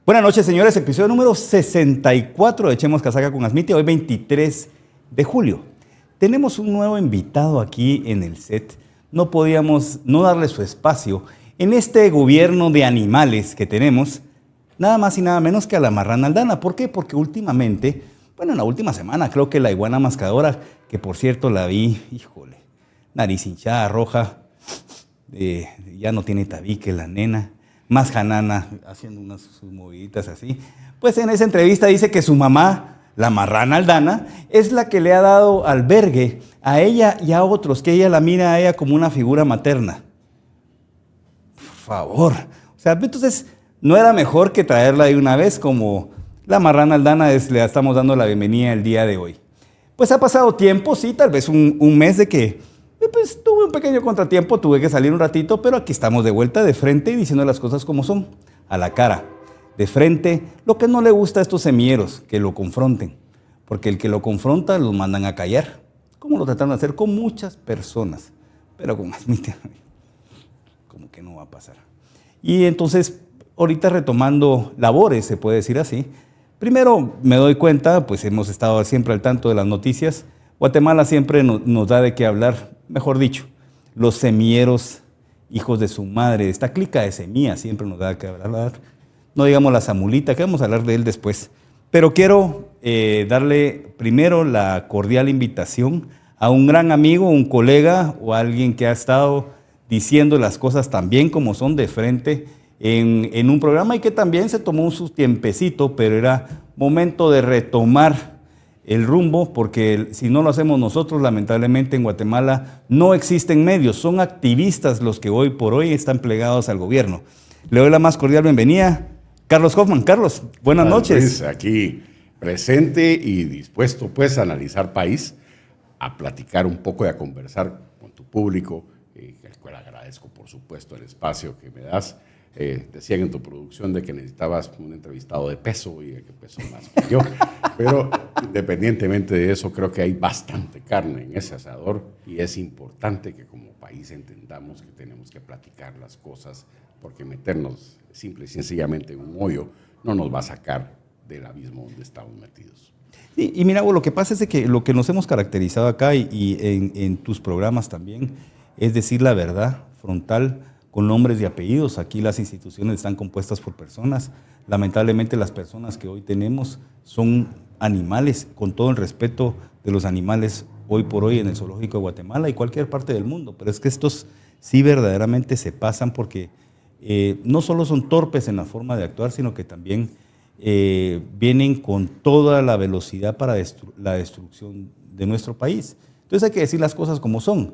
Buenas noches, señores. Episodio número 64 de Echemos Casaca con Asmiti. Hoy 23 de julio. Tenemos un nuevo invitado aquí en el set. No podíamos no darle su espacio en este gobierno de animales que tenemos, nada más y nada menos que a la marrana Aldana. ¿Por qué? Porque últimamente, en la última semana, creo que la iguana mascadora, que por cierto la vi, híjole, nariz hinchada, roja, ya no tiene tabique la nena, más janana, haciendo unas sus moviditas así. Pues en esa entrevista dice que su mamá, la marrana Aldana, es la que le ha dado albergue a ella y a otros, que ella la mira a ella como una figura materna. Por favor. O sea, entonces, ¿no era mejor que traerla de una vez como la marrana Aldana le estamos dando la bienvenida el día de hoy? Pues ha pasado tiempo, sí, tal vez un mes de que pues tuve un pequeño contratiempo, tuve que salir un ratito, pero aquí estamos de vuelta de frente y diciendo las cosas como son, a la cara, de frente. Lo que no le gusta a estos semilleros, que lo confronten, porque el que lo confronta lo mandan a callar, como lo tratan de hacer con muchas personas, pero con Asmiti, como que no va a pasar. Y entonces, ahorita retomando labores, se puede decir así, primero me doy cuenta, pues hemos estado siempre al tanto de las noticias. Guatemala siempre nos da de qué hablar, mejor dicho, los semilleros, hijos de su madre, esta clica de semillas siempre nos da de qué hablar. No digamos la Zamulita, que vamos a hablar de él después. Pero quiero darle primero la cordial invitación a un gran amigo, un colega o alguien que ha estado diciendo las cosas tan bien como son de frente en un programa y que también se tomó su tiempecito, pero era momento de retomar el rumbo, porque si no lo hacemos nosotros, lamentablemente en Guatemala no existen medios, son activistas los que hoy por hoy están plegados al gobierno. Le doy la más cordial bienvenida, Carlos Hoffman. Carlos, buenas noches. Luis, aquí presente y dispuesto pues a analizar país, a platicar un poco y a conversar con tu público, al cual agradezco por supuesto el espacio que me das. Decían en tu producción de que necesitabas un entrevistado de peso y de que peso más que yo, pero independientemente de eso creo que hay bastante carne en ese asador y es importante que como país entendamos que tenemos que platicar las cosas, porque meternos simple y sencillamente en un hoyo no nos va a sacar del abismo donde estamos metidos. Y mira, lo que pasa es que lo que nos hemos caracterizado acá y en tus programas también es decir la verdad frontal, con nombres y apellidos. Aquí las instituciones están compuestas por personas. Lamentablemente las personas que hoy tenemos son animales, con todo el respeto de los animales hoy por hoy en el zoológico de Guatemala y cualquier parte del mundo. Pero es que estos sí verdaderamente se pasan porque no solo son torpes en la forma de actuar, sino que también vienen con toda la velocidad para la destrucción de nuestro país. Entonces hay que decir las cosas como son.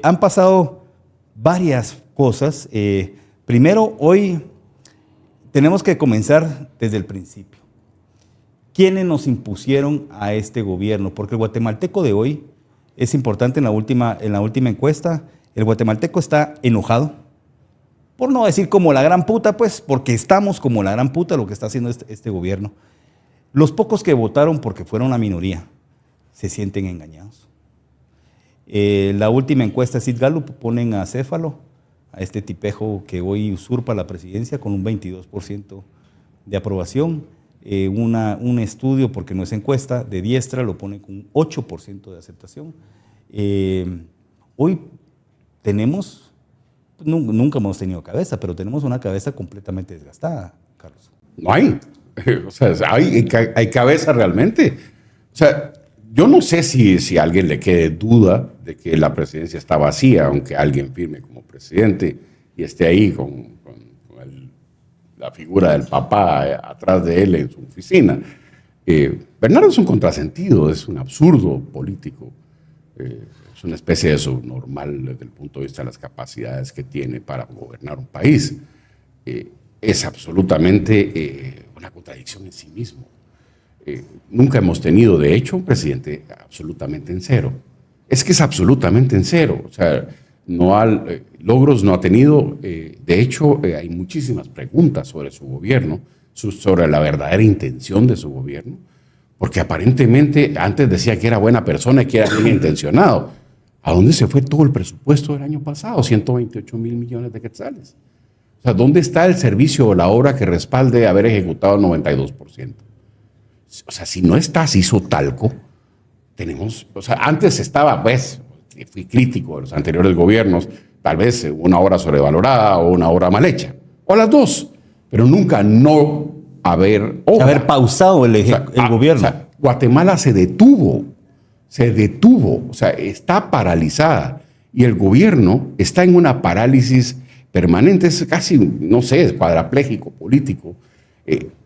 Han pasado varias cosas. Primero, hoy tenemos que comenzar desde el principio. ¿Quiénes nos impusieron a este gobierno? Porque el guatemalteco de hoy, es importante en la última encuesta, el guatemalteco está enojado, por no decir como la gran puta, pues, porque estamos como la gran puta lo que está haciendo este gobierno. Los pocos que votaron porque fueron la minoría se sienten engañados. La última encuesta Sid Gallup ponen a Céfalo, a este tipejo que hoy usurpa la presidencia con un 22% de aprobación. Un estudio, porque no es encuesta, de Diestra lo pone con un 8% de aceptación. Hoy tenemos, nunca hemos tenido cabeza, pero tenemos una cabeza completamente desgastada, Carlos. No hay. O sea, hay cabeza realmente. O sea, yo no sé si a alguien le quede duda de que la presidencia está vacía, aunque alguien firme como presidente y esté ahí con la figura del papá atrás de él en su oficina. Bernardo es un contrasentido, es un absurdo político, es una especie de subnormal desde el punto de vista de las capacidades que tiene para gobernar un país. Es absolutamente una contradicción en sí mismo. Nunca hemos tenido, de hecho, un presidente absolutamente en cero. Es que es absolutamente en cero. O sea, logros no ha tenido. De hecho, hay muchísimas preguntas sobre su gobierno, sobre la verdadera intención de su gobierno, porque aparentemente antes decía que era buena persona y que era bien intencionado. ¿A dónde se fue todo el presupuesto del año pasado? 128 mil millones de quetzales. O sea, ¿dónde está el servicio o la obra que respalde haber ejecutado el 92%? O sea, si no está Talco, tenemos, o sea, antes estaba, pues, fui crítico de los anteriores gobiernos, tal vez una obra sobrevalorada o una obra mal hecha, o las dos, pero nunca no haber obra. Haber pausado el gobierno. O sea, Guatemala se detuvo, o sea, está paralizada y el gobierno está en una parálisis permanente, es casi, no sé, es cuadraplégico político,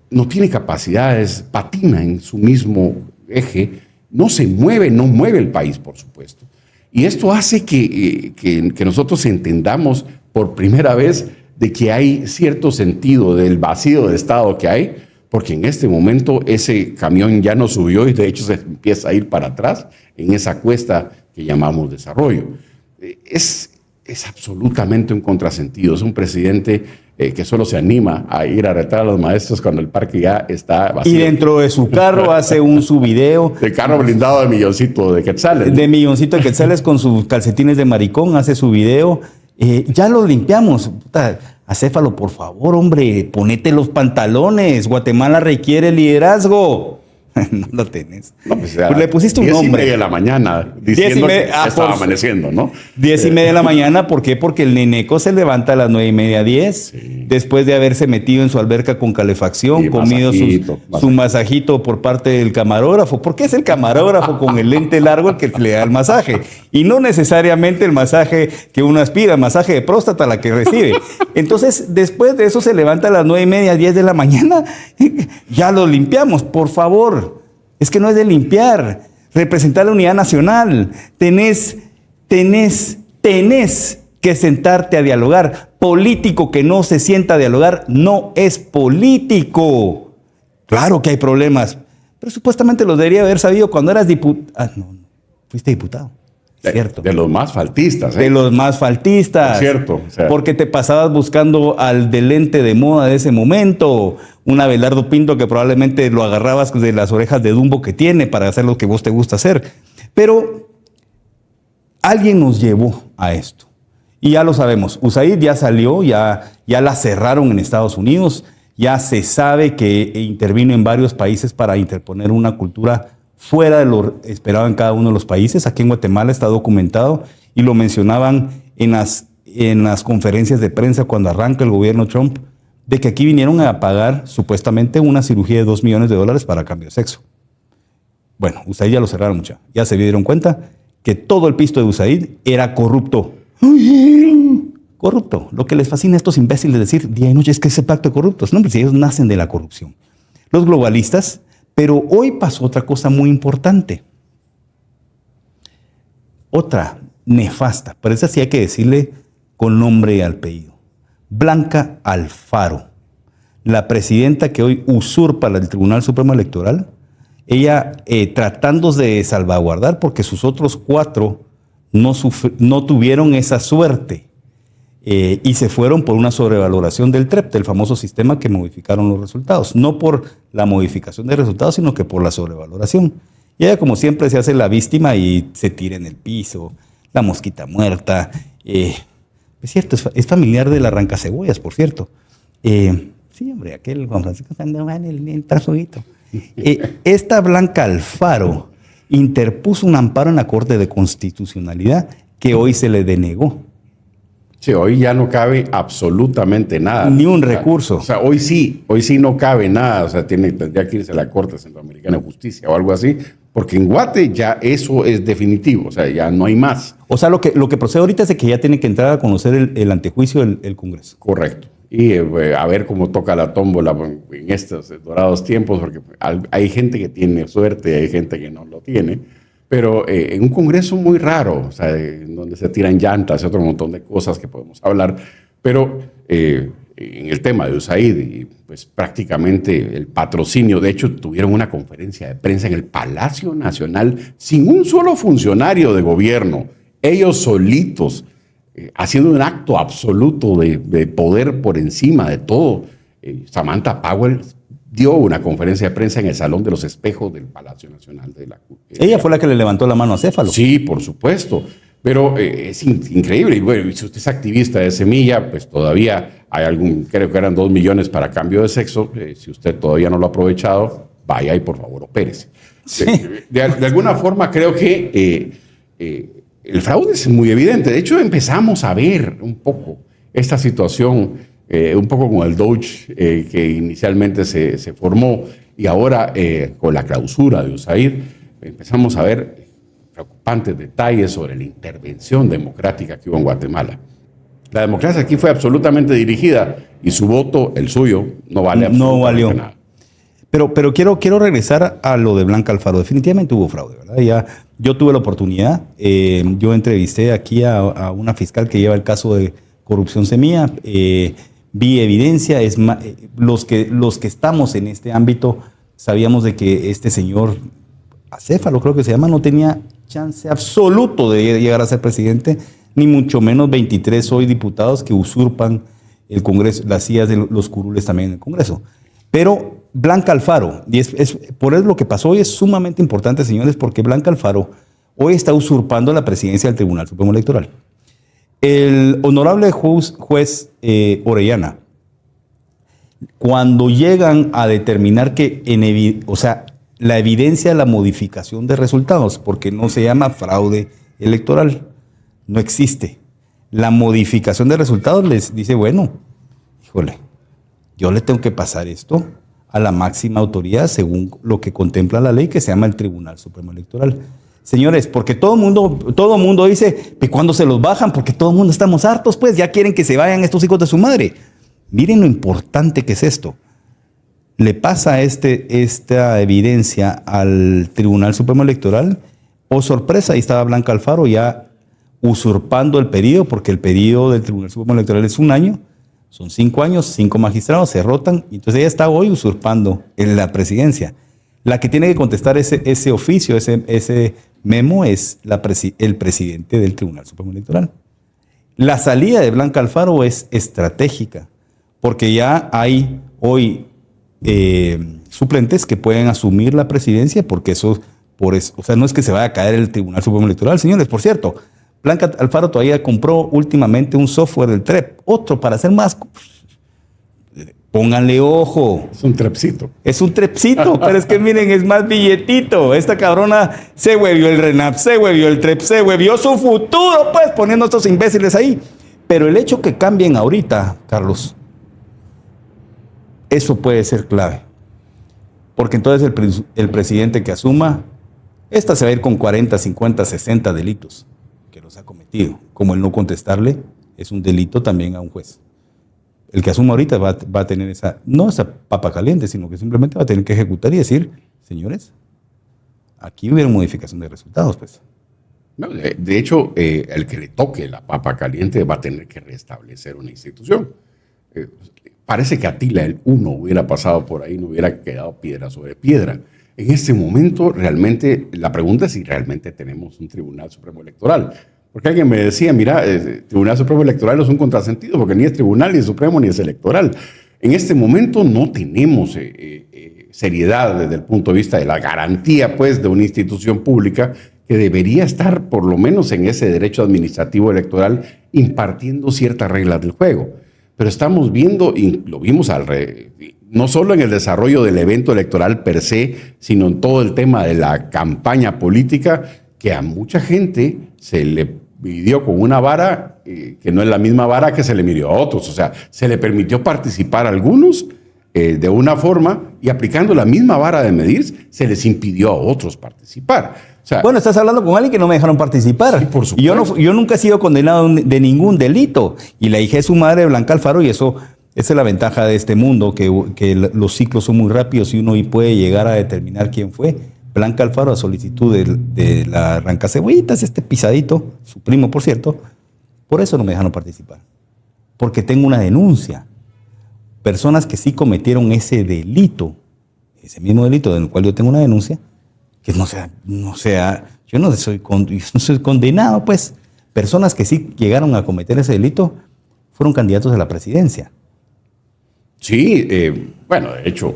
no tiene capacidades, patina en su mismo eje, no se mueve, no mueve el país, por supuesto. Y esto hace que nosotros entendamos por primera vez de que hay cierto sentido del vacío de Estado que hay, porque en este momento ese camión ya no subió y de hecho se empieza a ir para atrás en esa cuesta que llamamos desarrollo. Es absolutamente un contrasentido. Es un presidente que solo se anima a ir a retar a los maestros cuando el parque ya está vacío. Y dentro de su carro hace su video. De carro blindado de milloncito de quetzales. De milloncito de quetzales con sus calcetines de maricón, hace su video. Ya lo limpiamos. Puta, Acéfalo, por favor, hombre, ponete los pantalones. Guatemala requiere liderazgo. No lo tenés. No, pues, le pusiste un nombre. 10:30 de la mañana, diciendo que estaba amaneciendo, ¿no? 10:30 de la mañana, ¿por qué? Porque el neneco se levanta a las 9:30, 10, sí, después de haberse metido en su alberca con calefacción, sí, comido su masajito por parte del camarógrafo. ¿Por qué es el camarógrafo con el lente largo el que le da el masaje? Y no necesariamente el masaje que uno aspira, el masaje de próstata la que recibe. Entonces, después de eso se levanta a las 9:30, 10 de la mañana. Ya lo limpiamos, por favor. Es que no es de limpiar, representar la unidad nacional. Tenés que sentarte a dialogar. Político que no se sienta a dialogar no es político. Claro que hay problemas, pero supuestamente los debería haber sabido cuando eras diputado. Ah, no, fuiste diputado. Cierto. De los más faltistas. De los más faltistas. Cierto. O sea, porque te pasabas buscando al de lente de moda de ese momento, un Abelardo Pinto que probablemente lo agarrabas de las orejas de Dumbo que tiene para hacer lo que vos te gusta hacer. Pero alguien nos llevó a esto. Y ya lo sabemos. USAID ya salió, ya la cerraron en Estados Unidos. Ya se sabe que intervino en varios países para interponer una cultura fuera de lo esperado en cada uno de los países. Aquí en Guatemala está documentado y lo mencionaban en las conferencias de prensa cuando arranca el gobierno Trump, de que aquí vinieron a pagar supuestamente una cirugía de $2 millones para cambio de sexo. Bueno, USAID ya lo cerraron mucho. Ya se dieron cuenta que todo el pisto de USAID era corrupto. Corrupto. Lo que les fascina a estos imbéciles decir día y noche es que ese pacto de corruptos. No, pues ellos nacen de la corrupción. Los globalistas. Pero hoy pasó otra cosa muy importante. Otra nefasta. Pero esa sí hay que decirle con nombre y apellido. Blanca Alfaro, la presidenta que hoy usurpa el Tribunal Supremo Electoral, ella tratando de salvaguardar porque sus otros 4 no tuvieron esa suerte y se fueron por una sobrevaloración del TREP, del famoso sistema que modificaron los resultados. No por la modificación de resultados, sino que por la sobrevaloración. Y ella, como siempre, se hace la víctima y se tira en el piso, la mosquita muerta. Es cierto, es familiar del arrancacebollas, por cierto. Sí, hombre, aquel Juan Francisco Sandoval, el trazoguito. Esta Blanca Alfaro interpuso un amparo en la Corte de Constitucionalidad que hoy se le denegó. Sí, hoy ya no cabe absolutamente nada. Ni un recurso. O sea, hoy sí no cabe nada. O sea, tendría que irse a la Corte Centroamericana de Justicia o algo así, porque en Guate ya eso es definitivo. O sea, ya no hay más. O sea, lo que procede ahorita es de que ya tiene que entrar a conocer el antejuicio el Congreso. Correcto. Y a ver cómo toca la tómbola en estos dorados tiempos, porque hay gente que tiene suerte y hay gente que no lo tiene. Pero en un Congreso muy raro, o sea, donde se tiran llantas y otro montón de cosas que podemos hablar. Pero en el tema de USAID, y pues prácticamente el patrocinio, de hecho tuvieron una conferencia de prensa en el Palacio Nacional sin un solo funcionario de gobierno, ellos solitos, haciendo un acto absoluto de poder por encima de todo. Samantha Powell dio una conferencia de prensa en el Salón de los Espejos del Palacio Nacional de la Ella fue la que le levantó la mano a Acéfalo. Sí, por supuesto. Pero es increíble. Y bueno, si usted es activista de Semilla, pues todavía creo que eran 2 millones para cambio de sexo. Si usted todavía no lo ha aprovechado, vaya y por favor opérese. Sí. De alguna forma creo que el fraude es muy evidente. De hecho, empezamos a ver un poco esta situación, un poco con el Doge que inicialmente se formó y ahora con la clausura de USAID empezamos a ver preocupantes detalles sobre la intervención democrática que hubo en Guatemala. La democracia aquí fue absolutamente dirigida y su voto, el suyo, no vale absolutamente nada. Pero quiero regresar a lo de Blanca Alfaro. Definitivamente hubo fraude, ¿verdad? Yo tuve la oportunidad, yo entrevisté aquí a una fiscal que lleva el caso de corrupción semilla, vi evidencia, los que estamos en este ámbito sabíamos de que este señor Acéfalo, creo que se llama, no tenía chance absoluto de llegar a ser presidente, ni mucho menos 23 hoy diputados que usurpan el Congreso, las sillas de los curules también en el Congreso. Pero Blanca Alfaro, y por eso lo que pasó hoy es sumamente importante, señores, porque Blanca Alfaro hoy está usurpando la presidencia del Tribunal Supremo Electoral. El honorable juez Orellana, cuando llegan a determinar que, la evidencia de la modificación de resultados, porque no se llama fraude electoral, no existe. La modificación de resultados les dice, bueno, híjole, yo le tengo que pasar esto a la máxima autoridad según lo que contempla la ley que se llama el Tribunal Supremo Electoral. Señores, porque todo mundo dice que cuando se los bajan, porque todo el mundo estamos hartos, pues ya quieren que se vayan estos hijos de su madre. Miren lo importante que es esto. Le pasa esta evidencia al Tribunal Supremo Electoral. Oh, sorpresa, ahí estaba Blanca Alfaro ya usurpando el periodo, porque el periodo del Tribunal Supremo Electoral es 1 año, son 5 años, 5 magistrados se rotan, y entonces ella está hoy usurpando en la presidencia. La que tiene que contestar ese oficio, ese memo, es el presidente del Tribunal Supremo Electoral. La salida de Blanca Alfaro es estratégica, porque ya hay hoy suplentes que pueden asumir la presidencia, porque no es que se vaya a caer el Tribunal Supremo Electoral, señores. Por cierto, Blanca Alfaro todavía compró últimamente un software del TREP, otro para hacer más. Pónganle ojo. Es un trepcito. Es un trepcito, pero es que miren, es más billetito. Esta cabrona se huevió el RENAP, se huevió el TREP, se huevió su futuro, pues, poniendo a estos imbéciles ahí. Pero el hecho que cambien ahorita, Carlos, eso puede ser clave. Porque entonces el presidente que asuma, esta se va a ir con 40, 50, 60 delitos que los ha cometido. Como el no contestarle es un delito también a un juez. El que asuma ahorita va a tener no esa papa caliente, sino que simplemente va a tener que ejecutar y decir, señores, aquí hubiera modificación de resultados, pues. No, de hecho, el que le toque la papa caliente va a tener que restablecer una institución. Parece que Atila el Uno hubiera pasado por ahí, no hubiera quedado piedra sobre piedra. En este momento, realmente, la pregunta es si realmente tenemos un Tribunal Supremo Electoral. Porque alguien me decía, mira, el Tribunal Supremo Electoral es un contrasentido, porque ni es tribunal, ni es supremo, ni es electoral. En este momento no tenemos seriedad desde el punto de vista de la garantía, pues, de una institución pública que debería estar, por lo menos en ese derecho administrativo electoral, impartiendo ciertas reglas del juego. Pero estamos viendo, y lo vimos no solo en el desarrollo del evento electoral per se, sino en todo el tema de la campaña política, que a mucha gente se le midió con una vara que no es la misma vara que se le midió a otros. O sea, se le permitió participar a algunos de una forma y aplicando la misma vara de medir, se les impidió a otros participar. O sea, bueno, estás hablando con alguien que no me dejaron participar. Sí, por supuesto. Yo nunca he sido condenado de ningún delito. Y la hija de su madre, Blanca Alfaro, y esa es la ventaja de este mundo, que los ciclos son muy rápidos y uno puede llegar a determinar quién fue. Blanca Alfaro, a solicitud de la Arrancacebollitas, este pisadito, su primo, por cierto, por eso no me dejaron participar. Porque tengo una denuncia. Personas que sí cometieron ese delito, ese mismo delito del cual yo tengo una denuncia, que yo no soy condenado, pues. Personas que sí llegaron a cometer ese delito fueron candidatos a la presidencia. Sí, bueno, de hecho,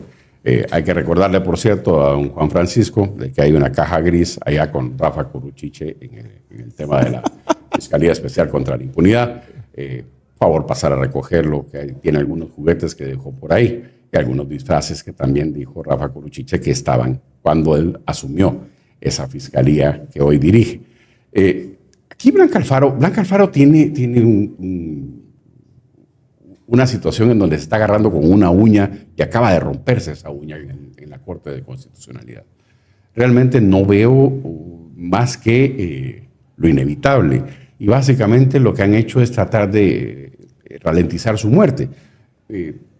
hay que recordarle, por cierto, a don Juan Francisco de que hay una caja gris allá con Rafa Curuchiche en el tema de la Fiscalía Especial contra la Impunidad. favor pasar a recogerlo, que tiene algunos juguetes que dejó por ahí y algunos disfraces que también dijo Rafa Coruchiche que estaban cuando él asumió esa fiscalía que hoy dirige. Aquí Blanca Alfaro tiene una situación en donde se está agarrando con una uña y acaba de romperse esa uña en la Corte de Constitucionalidad. Realmente no veo más que lo inevitable. Y básicamente lo que han hecho es tratar de ralentizar su muerte,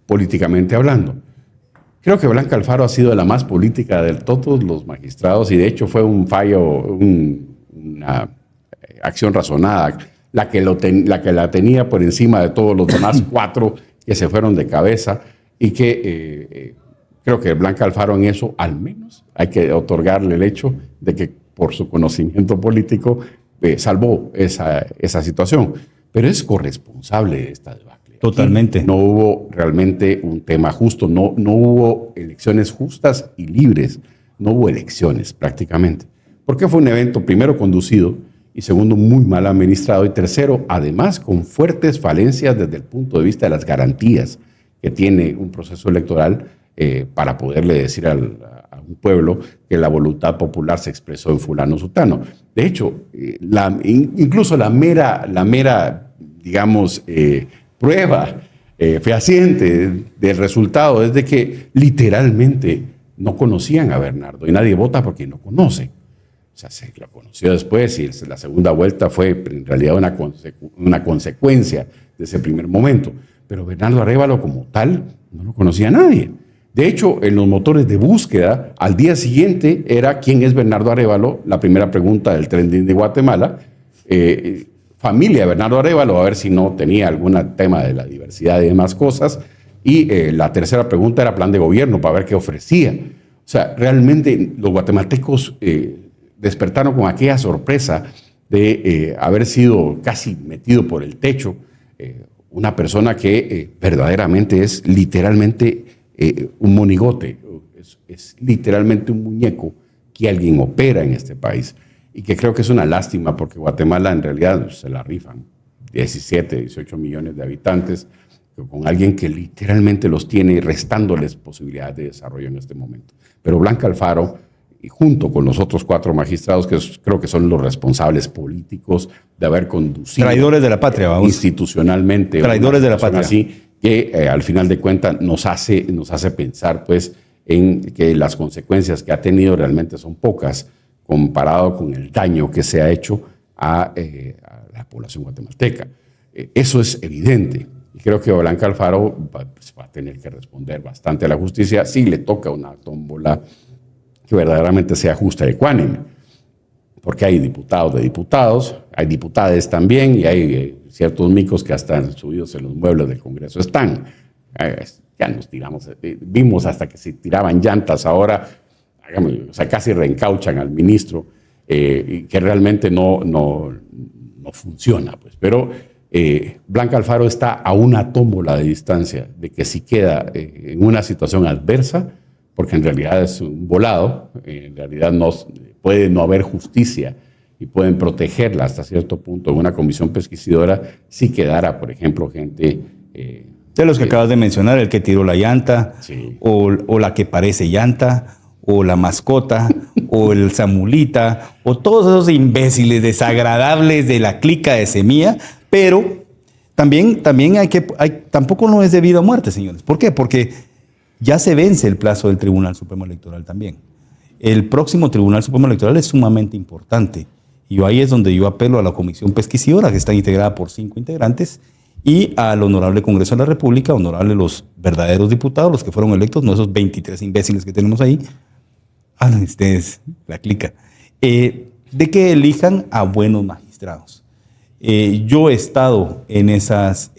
políticamente hablando. Creo que Blanca Alfaro ha sido la más política de todos los magistrados y de hecho fue un fallo, una acción razonada, la que la tenía por encima de todos los demás 4 que se fueron de cabeza y que creo que Blanca Alfaro en eso al menos hay que otorgarle el hecho de que por su conocimiento político salvó esa situación, pero es corresponsable de esta debacle. Totalmente. Aquí no hubo realmente un tema justo, no hubo elecciones justas y libres, no hubo elecciones prácticamente, porque fue un evento primero conducido y segundo muy mal administrado y tercero además con fuertes falencias desde el punto de vista de las garantías que tiene un proceso electoral para poderle decir a un pueblo que la voluntad popular se expresó en fulano sutano. De hecho, incluso la mera digamos, prueba fehaciente del resultado es de que literalmente no conocían a Bernardo y nadie vota porque no conoce. O sea, se lo conoció después y la segunda vuelta fue en realidad una consecuencia de ese primer momento. Pero Bernardo Arévalo como tal no lo conocía nadie. De hecho, en los motores de búsqueda, al día siguiente era ¿quién es Bernardo Arévalo? La primera pregunta del trending de Guatemala. Familia de Bernardo Arévalo, a ver si no tenía algún tema de la diversidad y demás cosas. Y la tercera pregunta era plan de gobierno para ver qué ofrecía. O sea, realmente los guatemaltecos despertaron con aquella sorpresa de haber sido casi metido por el techo. Una persona que verdaderamente es literalmente un monigote, es literalmente un muñeco que alguien opera en este país y que creo que es una lástima porque Guatemala en realidad se la rifan, 17, 18 millones de habitantes, con alguien que literalmente los tiene restándoles posibilidades de desarrollo en este momento. Pero Blanca Alfaro, y junto con los otros 4 magistrados, que creo que son los responsables políticos de haber conducido... Traidores de la patria, vamos. Institucionalmente. Traidores de la patria. Así que al final de cuentas nos hace pensar pues, en que las consecuencias que ha tenido realmente son pocas comparado con el daño que se ha hecho a la población guatemalteca. Eso es evidente. Y creo que Blanca Alfaro va a tener que responder bastante a la justicia si le toca una tómbola que verdaderamente sea justa y ecuánime. Porque hay diputados de diputados, hay diputades también y hay ciertos micos que hasta subidos en los muebles del Congreso están. Ya nos tiramos, vimos hasta que se tiraban llantas ahora, o sea, casi reencauchan al ministro, y que realmente no funciona. Pues. Pero Blanca Alfaro está a una tómbola de distancia de que si queda en una situación adversa, porque en realidad es un volado, en realidad puede no haber justicia y pueden protegerla hasta cierto punto en una comisión pesquisidora si quedara, por ejemplo, gente... de los que acabas de mencionar, el que tiró la llanta, sí. o la que parece llanta, o la mascota, o el Zamulita, o todos esos imbéciles desagradables de la clica de Semilla, pero también tampoco no es debido a muerte, señores. ¿Por qué? Porque ya se vence el plazo del Tribunal Supremo Electoral también. El próximo Tribunal Supremo Electoral es sumamente importante. Y ahí es donde yo apelo a la Comisión Pesquisidora, que está integrada por 5 integrantes, y al Honorable Congreso de la República, honorable los verdaderos diputados, los que fueron electos, no esos 23 imbéciles que tenemos ahí. Hablan ustedes, la clica. De que elijan a buenos magistrados. Yo he estado en esas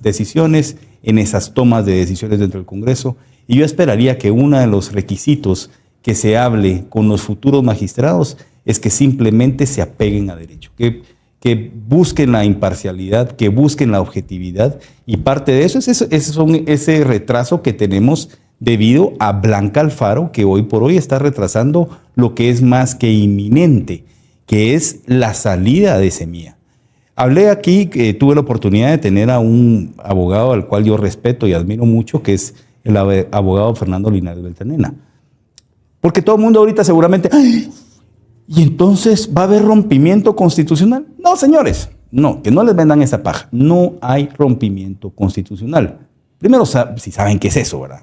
decisiones, en esas tomas de decisiones dentro del Congreso, y yo esperaría que uno de los requisitos que se hable con los futuros magistrados es que simplemente se apeguen a derecho, que busquen la imparcialidad, que busquen la objetividad, y parte de eso es ese retraso que tenemos debido a Blanca Alfaro, que hoy por hoy está retrasando lo que es más que inminente, que es la salida de Semilla. Hablé aquí, tuve la oportunidad de tener a un abogado al cual yo respeto y admiro mucho, que es el abogado Fernando Linares Beltranena. Porque todo el mundo ahorita seguramente, ¡ay! ¿Y entonces va a haber rompimiento constitucional? No, señores, no, que no les vendan esa paja. No hay rompimiento constitucional. Primero, si saben qué es eso, ¿verdad?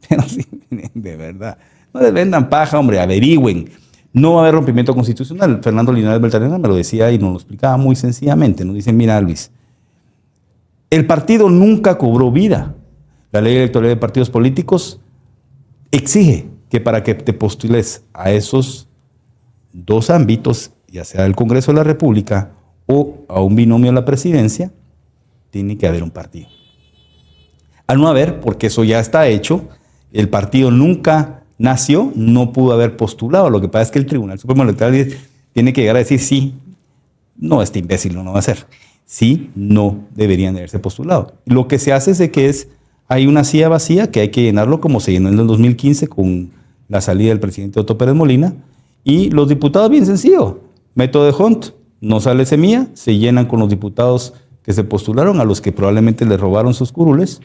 Pero sí, de verdad. No les vendan paja, hombre, averigüen. No va a haber rompimiento constitucional. Fernando Linares Beltranena me lo decía y nos lo explicaba muy sencillamente. Nos dice, mira, Luis, el partido nunca cobró vida. La ley electoral de partidos políticos exige que para que te postules a esos dos ámbitos, ya sea el Congreso de la República o a un binomio a la presidencia, tiene que haber un partido. Al no haber, porque eso ya está hecho, el partido nunca nació, no pudo haber postulado. Lo que pasa es que el Tribunal Supremo Electoral tiene que llegar a decir sí, no, este imbécil no lo va a hacer. Sí, no deberían de haberse postulado. Lo que se hace es de que hay una silla vacía que hay que llenarlo como se llenó en el 2015 con la salida del presidente Otto Pérez Molina. Y los diputados, bien sencillo, método de Hunt, no sale semilla, se llenan con los diputados que se postularon, a los que probablemente les robaron sus curules.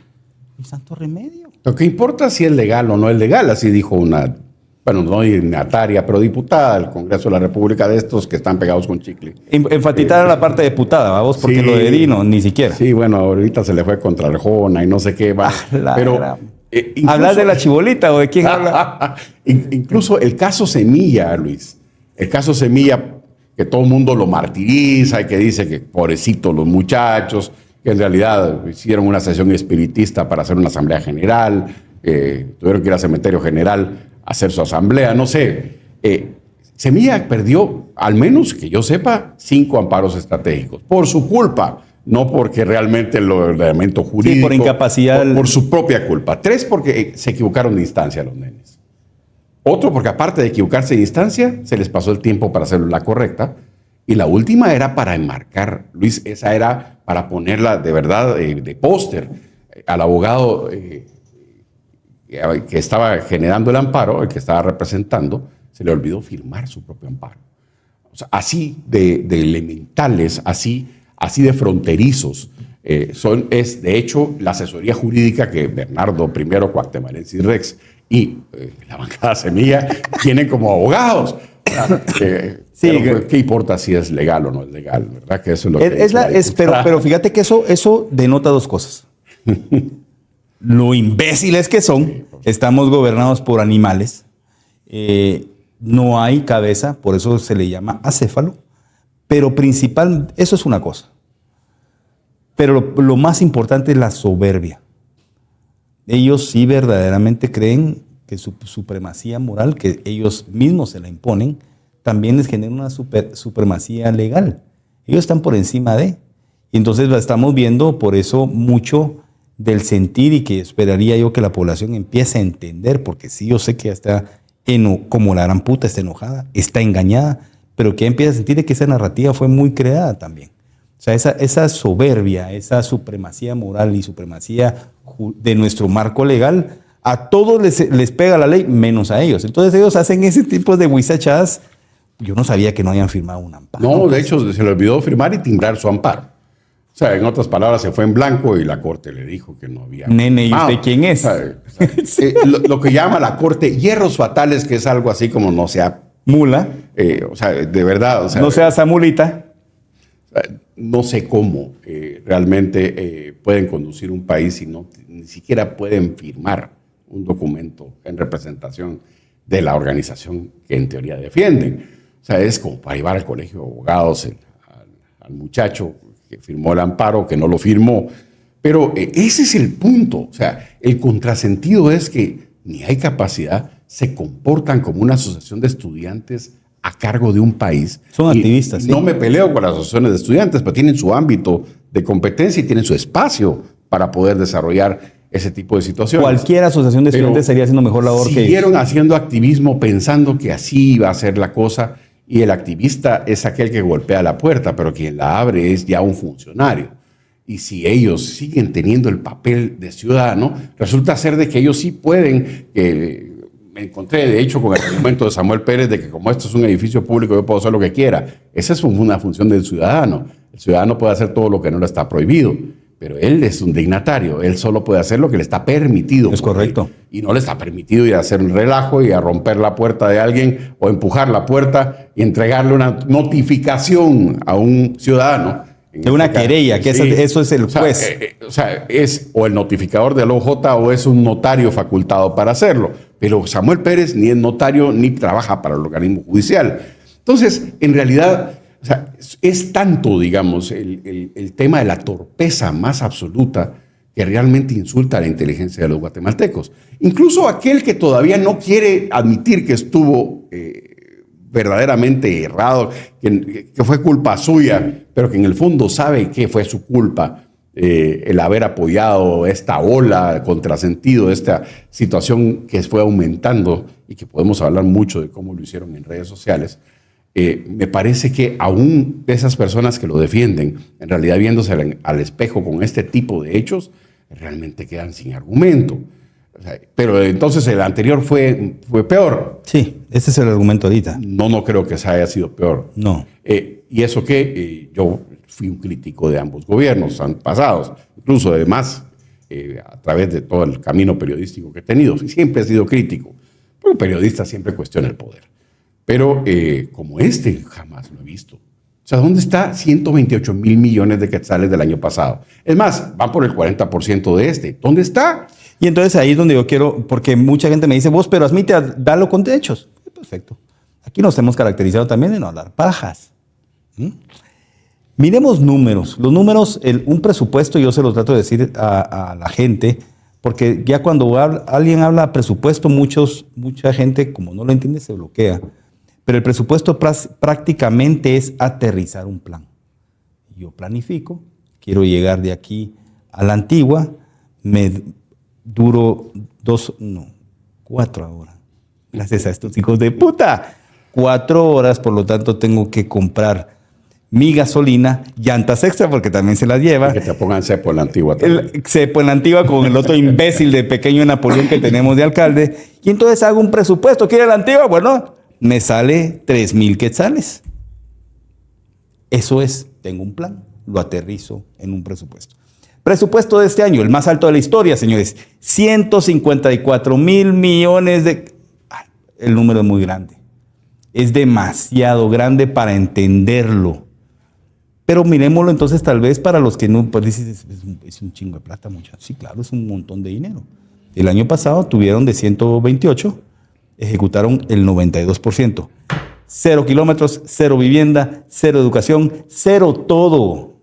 Y santo remedio. Lo que importa si es legal o no es legal, así dijo una, bueno, no dignataria, pero diputada del Congreso de la República, de estos que están pegados con chicle. Enfatizar la parte diputada, vamos, porque sí, lo de Dino, ni siquiera. Sí, bueno, ahorita se le fue contra Arjona y no sé qué va. Pero ¿hablas de la chibolita o de quién habla? Incluso el caso Semilla, Luis. El caso Semilla, que todo el mundo lo martiriza y que dice que pobrecitos los muchachos, que en realidad hicieron una sesión espiritista para hacer una asamblea general, tuvieron que ir al cementerio general a hacer su asamblea, no sé. Semilla perdió, al menos que yo sepa, 5 amparos estratégicos, por su culpa. No porque realmente el ordenamiento jurídico. Sí, por incapacidad. Por su propia culpa. 3 porque se equivocaron de instancia los nenes. Otro porque aparte de equivocarse de instancia, se les pasó el tiempo para hacer la correcta. Y la última era para enmarcar, Luis, esa era para ponerla de verdad de póster al abogado que estaba generando el amparo, el que estaba representando, se le olvidó firmar su propio amparo. O sea, así de elementales, así de fronterizos. Es de hecho la asesoría jurídica que Bernardo I, Cuauhtémoc Rex y la bancada Semilla tienen como abogados. Sí, ¿qué importa si es legal o no es legal? ¿Verdad? Que eso es lo que pero fíjate que eso denota dos cosas. Lo imbéciles que son, estamos gobernados por animales, no hay cabeza, por eso se le llama acéfalo, pero principal, eso es una cosa. Pero lo más importante es la soberbia. Ellos sí verdaderamente creen que su supremacía moral, que ellos mismos se la imponen, también les genera una supremacía legal. Ellos están por encima de. Y entonces estamos viendo por eso mucho del sentir, y que esperaría yo que la población empiece a entender, porque sí, yo sé que ya está, como la gran puta, está enojada, está engañada, pero que empieza a sentir de que esa narrativa fue muy creada también. O sea, esa soberbia, esa supremacía moral y supremacía de nuestro marco legal, a todos les pega la ley, menos a ellos. Entonces ellos hacen ese tipo de huizachadas. Yo no sabía que no habían firmado un amparo. No, de hecho, se le olvidó firmar y timbrar su amparo. O sea, en otras palabras, se fue en blanco y la Corte le dijo que no había. Nene, ¿y usted quién es? Lo que llama la Corte hierros fatales, que es algo así como no sea mula. O sea, de verdad. O sea, no sea samulita. No sé cómo realmente pueden conducir un país y ni siquiera pueden firmar un documento en representación de la organización que en teoría defienden. O sea, es como para llevar al colegio de abogados al muchacho que firmó el amparo, que no lo firmó. Pero ese es el punto. O sea, el contrasentido es que ni hay capacidad, se comportan como una asociación de estudiantes a cargo de un país. Son activistas. No me peleo con las asociaciones de estudiantes, pero tienen su ámbito de competencia y tienen su espacio para poder desarrollar ese tipo de situaciones. Cualquier asociación de estudiantes estaría haciendo mejor labor que ellos. Siguieron haciendo activismo pensando que así iba a ser la cosa, y el activista es aquel que golpea la puerta, pero quien la abre es ya un funcionario. Y si ellos siguen teniendo el papel de ciudadano, resulta ser de que ellos sí pueden. Me encontré, de hecho, con el argumento de Samuel Pérez de que como esto es un edificio público, yo puedo hacer lo que quiera. Esa es una función del ciudadano. El ciudadano puede hacer todo lo que no le está prohibido, pero él es un dignatario, él solo puede hacer lo que le está permitido. Es correcto. Y no le está permitido ir a hacer un relajo y a romper la puerta de alguien o empujar la puerta y entregarle una notificación a un ciudadano. De una querella, que sí, eso es el juez. Es o el notificador del OJ o es un notario facultado para hacerlo. Pero Samuel Pérez ni es notario ni trabaja para el organismo judicial. Entonces, en realidad, es tanto, digamos, el tema de la torpeza más absoluta que realmente insulta a la inteligencia de los guatemaltecos. Incluso aquel que todavía no quiere admitir que estuvo verdaderamente errado, que fue culpa suya, pero que en el fondo sabe que fue su culpa el haber apoyado esta ola contrasentido, esta situación que fue aumentando y que podemos hablar mucho de cómo lo hicieron en redes sociales. Me parece que aún esas personas que lo defienden, en realidad viéndose al espejo con este tipo de hechos, realmente quedan sin argumento. Pero entonces el anterior fue peor. Sí, ese es el argumento ahorita. No creo que ese haya sido peor. No. Y eso que yo fui un crítico de ambos gobiernos pasados, incluso además a través de todo el camino periodístico que he tenido. Siempre he sido crítico, porque un periodista siempre cuestiona el poder. Pero como este jamás lo he visto. O sea, ¿dónde está 128 mil millones de quetzales del año pasado? Es más, van por el 40% de este. ¿Dónde está? Y entonces ahí es donde yo quiero, porque mucha gente me dice, vos, pero admite, dalo con hechos. Perfecto. Aquí nos hemos caracterizado también de no hablar pajas. Miremos números. Los números, un presupuesto, yo se los trato de decir a la gente, porque ya cuando alguien habla presupuesto, mucha gente, como no lo entiende, se bloquea. Pero el presupuesto prácticamente es aterrizar un plan. Yo planifico, quiero llegar de aquí a la Antigua, me duro 4 horas. Gracias a estos hijos de puta. 4 horas, por lo tanto tengo que comprar mi gasolina, llantas extra porque también se las lleva. Y que te pongan cepo en la Antigua también. El cepo en la Antigua con el otro imbécil de pequeño Napoleón que tenemos de alcalde. Y entonces hago un presupuesto. ¿Quiere la Antigua? Bueno, me sale 3,000 quetzales. Eso es, tengo un plan, lo aterrizo en un presupuesto. Presupuesto de este año, el más alto de la historia, señores. 154,000 millones de... El número es muy grande. Es demasiado grande para entenderlo. Pero miremoslo entonces tal vez para los que no, pues dices, es un chingo de plata, muchachos. Sí, claro, es un montón de dinero. El año pasado tuvieron de 128, ejecutaron el 92%. 0 kilómetros, 0 vivienda, 0 educación, 0 todo.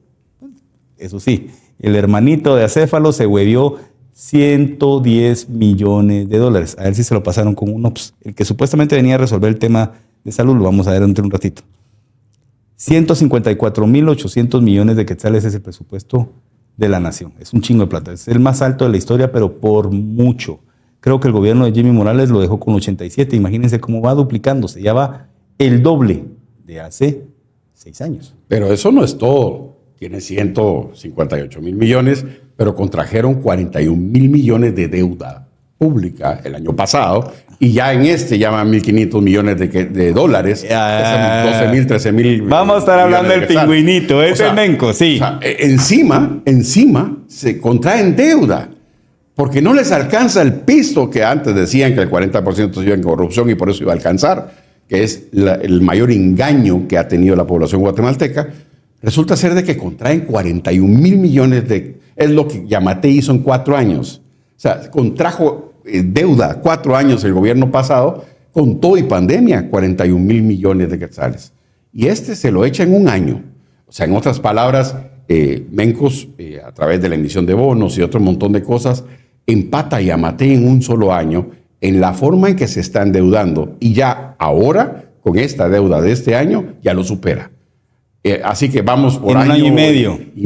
Eso sí, el hermanito de Acéfalo se huevió 110 millones de dólares. A ver si se lo pasaron con un OPS. El que supuestamente venía a resolver el tema de salud, lo vamos a ver dentro de un ratito. 154,800 millones de quetzales es el presupuesto de la nación. Es un chingo de plata. Es el más alto de la historia, pero por mucho. Creo que el gobierno de Jimmy Morales lo dejó con 87. Imagínense cómo va duplicándose. Ya va el doble de hace 6 años. Pero eso no es todo. Tiene 158,000 millones, pero contrajeron 41,000 millones de deuda pública el año pasado. Y ya en este llaman 1,500 millones de dólares. 12,000, 13,000. Vamos a estar hablando del pingüinito, ese menco, sí. O sea, encima se contraen deuda. Porque no les alcanza el pisto que antes decían que el 40% se iba en corrupción y por eso iba a alcanzar, que es el mayor engaño que ha tenido la población guatemalteca. Resulta ser de que contraen 41,000 millones de... Es lo que Yamatei hizo en 4 años. O sea, contrajo deuda 4 años el gobierno pasado, con todo y pandemia, 41,000 millones de quetzales. Y este se lo echa en 1 año. O sea, en otras palabras, Mencos, a través de la emisión de bonos y otro montón de cosas, empata a Yamatei en 1 solo año en la forma en que se está endeudando. Y ya ahora, con esta deuda de este año, ya lo supera. Así que vamos por en 1 año y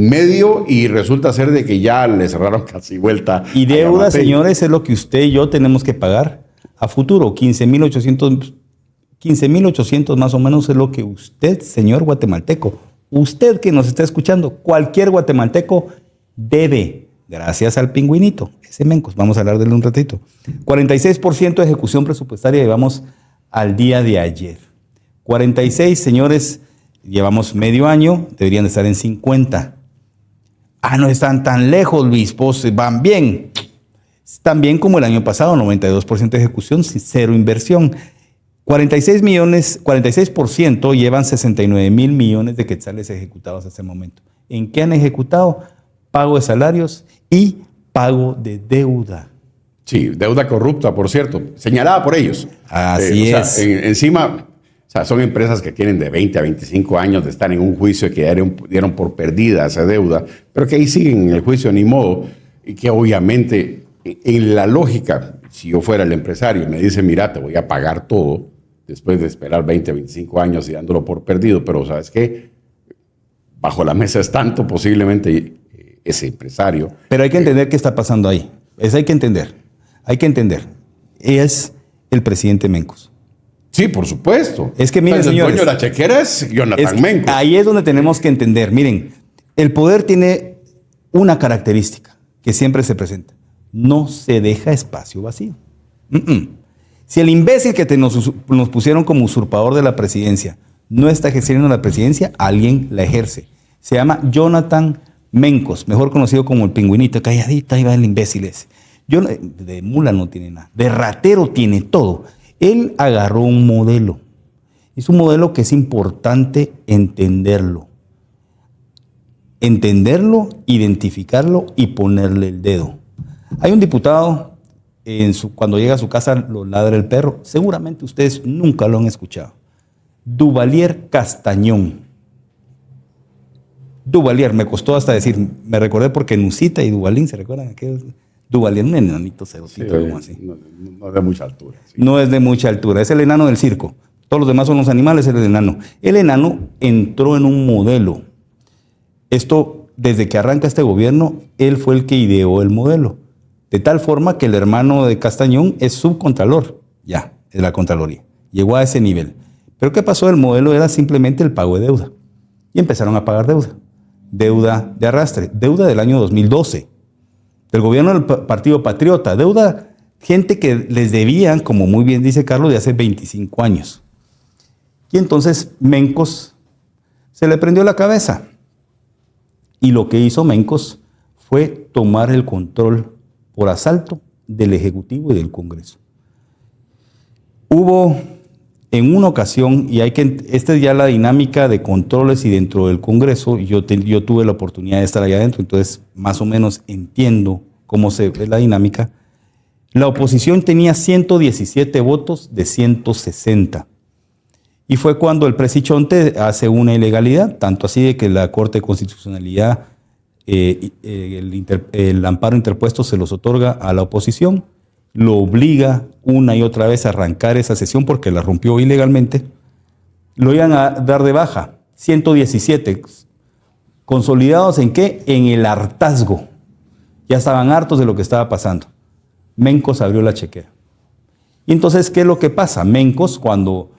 medio. Y resulta ser de que ya le cerraron casi vuelta. Y deuda, señores, es lo que usted y yo tenemos que pagar a futuro. 15,800 más o menos es lo que usted, señor guatemalteco, usted que nos está escuchando, cualquier guatemalteco debe, gracias al pingüinito, ese Mencos, vamos a hablar de él un ratito. 46% de ejecución presupuestaria llevamos al día de ayer. 46, señores. llevamos medio año, deberían de estar en 50. No están tan lejos, Luis, pues van bien. Están bien como el año pasado, 92% de ejecución, cero inversión. 46% llevan 69,000 millones de quetzales ejecutados hasta el momento. ¿En qué han ejecutado? Pago de salarios y pago de deuda. Sí, deuda corrupta, por cierto, señalada por ellos. Así es. Encima, son empresas que tienen de 20 a 25 años de estar en un juicio que dieron por perdida esa deuda, pero que ahí siguen en el juicio ni modo, y que obviamente, en la lógica, si yo fuera el empresario y me dice, mira, te voy a pagar todo, después de esperar 20 a 25 años y dándolo por perdido, pero ¿sabes qué? Bajo la mesa es tanto, posiblemente ese empresario. Pero hay que entender qué está pasando ahí. Hay que entender. Es el presidente Mencos. Sí, por supuesto. Es que miren, el señores, dueño de la chequera es Jonathan Mencos. Ahí es donde tenemos que entender. Miren, el poder tiene una característica que siempre se presenta. No se deja espacio vacío. Si el imbécil que nos pusieron como usurpador de la presidencia no está ejerciendo la presidencia, alguien la ejerce. Se llama Jonathan Mencos, mejor conocido como el pingüinito. Calladita, ahí va el imbécil ese. De mula no tiene nada, de ratero tiene todo. Él agarró un modelo. Es un modelo que es importante entenderlo. Entenderlo, identificarlo y ponerle el dedo. Hay un diputado, cuando llega a su casa lo ladra el perro. Seguramente ustedes nunca lo han escuchado. Duvalier Castañón. Duvalier, me costó hasta decir, me recordé porque Nusita y Duvalín, ¿se recuerdan? Duvalier, un enanito cerotito, algo así. No es de mucha altura. Sí. No es de mucha altura, es el enano del circo. Todos los demás son los animales, es el enano. El enano entró en un modelo. Esto, desde que arranca este gobierno, él fue el que ideó el modelo. De tal forma que el hermano de Castañón es subcontralor, ya, de la Contraloría. Llegó a ese nivel. Pero ¿qué pasó? El modelo era simplemente el pago de deuda. Y empezaron a pagar deuda. Deuda de arrastre, deuda del año 2012. Del gobierno del Partido Patriota, deuda, gente que les debían, como muy bien dice Carlos, de hace 25 años. Y entonces Mencos se le prendió la cabeza. Y lo que hizo Mencos fue tomar el control por asalto del Ejecutivo y del Congreso. Hubo en una ocasión, y esta es ya la dinámica de controles y dentro del Congreso, yo tuve la oportunidad de estar allá adentro, entonces más o menos entiendo cómo se ve la dinámica. La oposición tenía 117 votos de 160. Y fue cuando el presichonte hace una ilegalidad, tanto así de que la Corte de Constitucionalidad, el amparo interpuesto se los otorga a la oposición, lo obliga una y otra vez a arrancar esa sesión porque la rompió ilegalmente. Lo iban a dar de baja, 117. ¿Consolidados en qué? En el hartazgo. Ya estaban hartos de lo que estaba pasando. Mencos abrió la chequera. Y entonces, ¿qué es lo que pasa? Mencos, cuando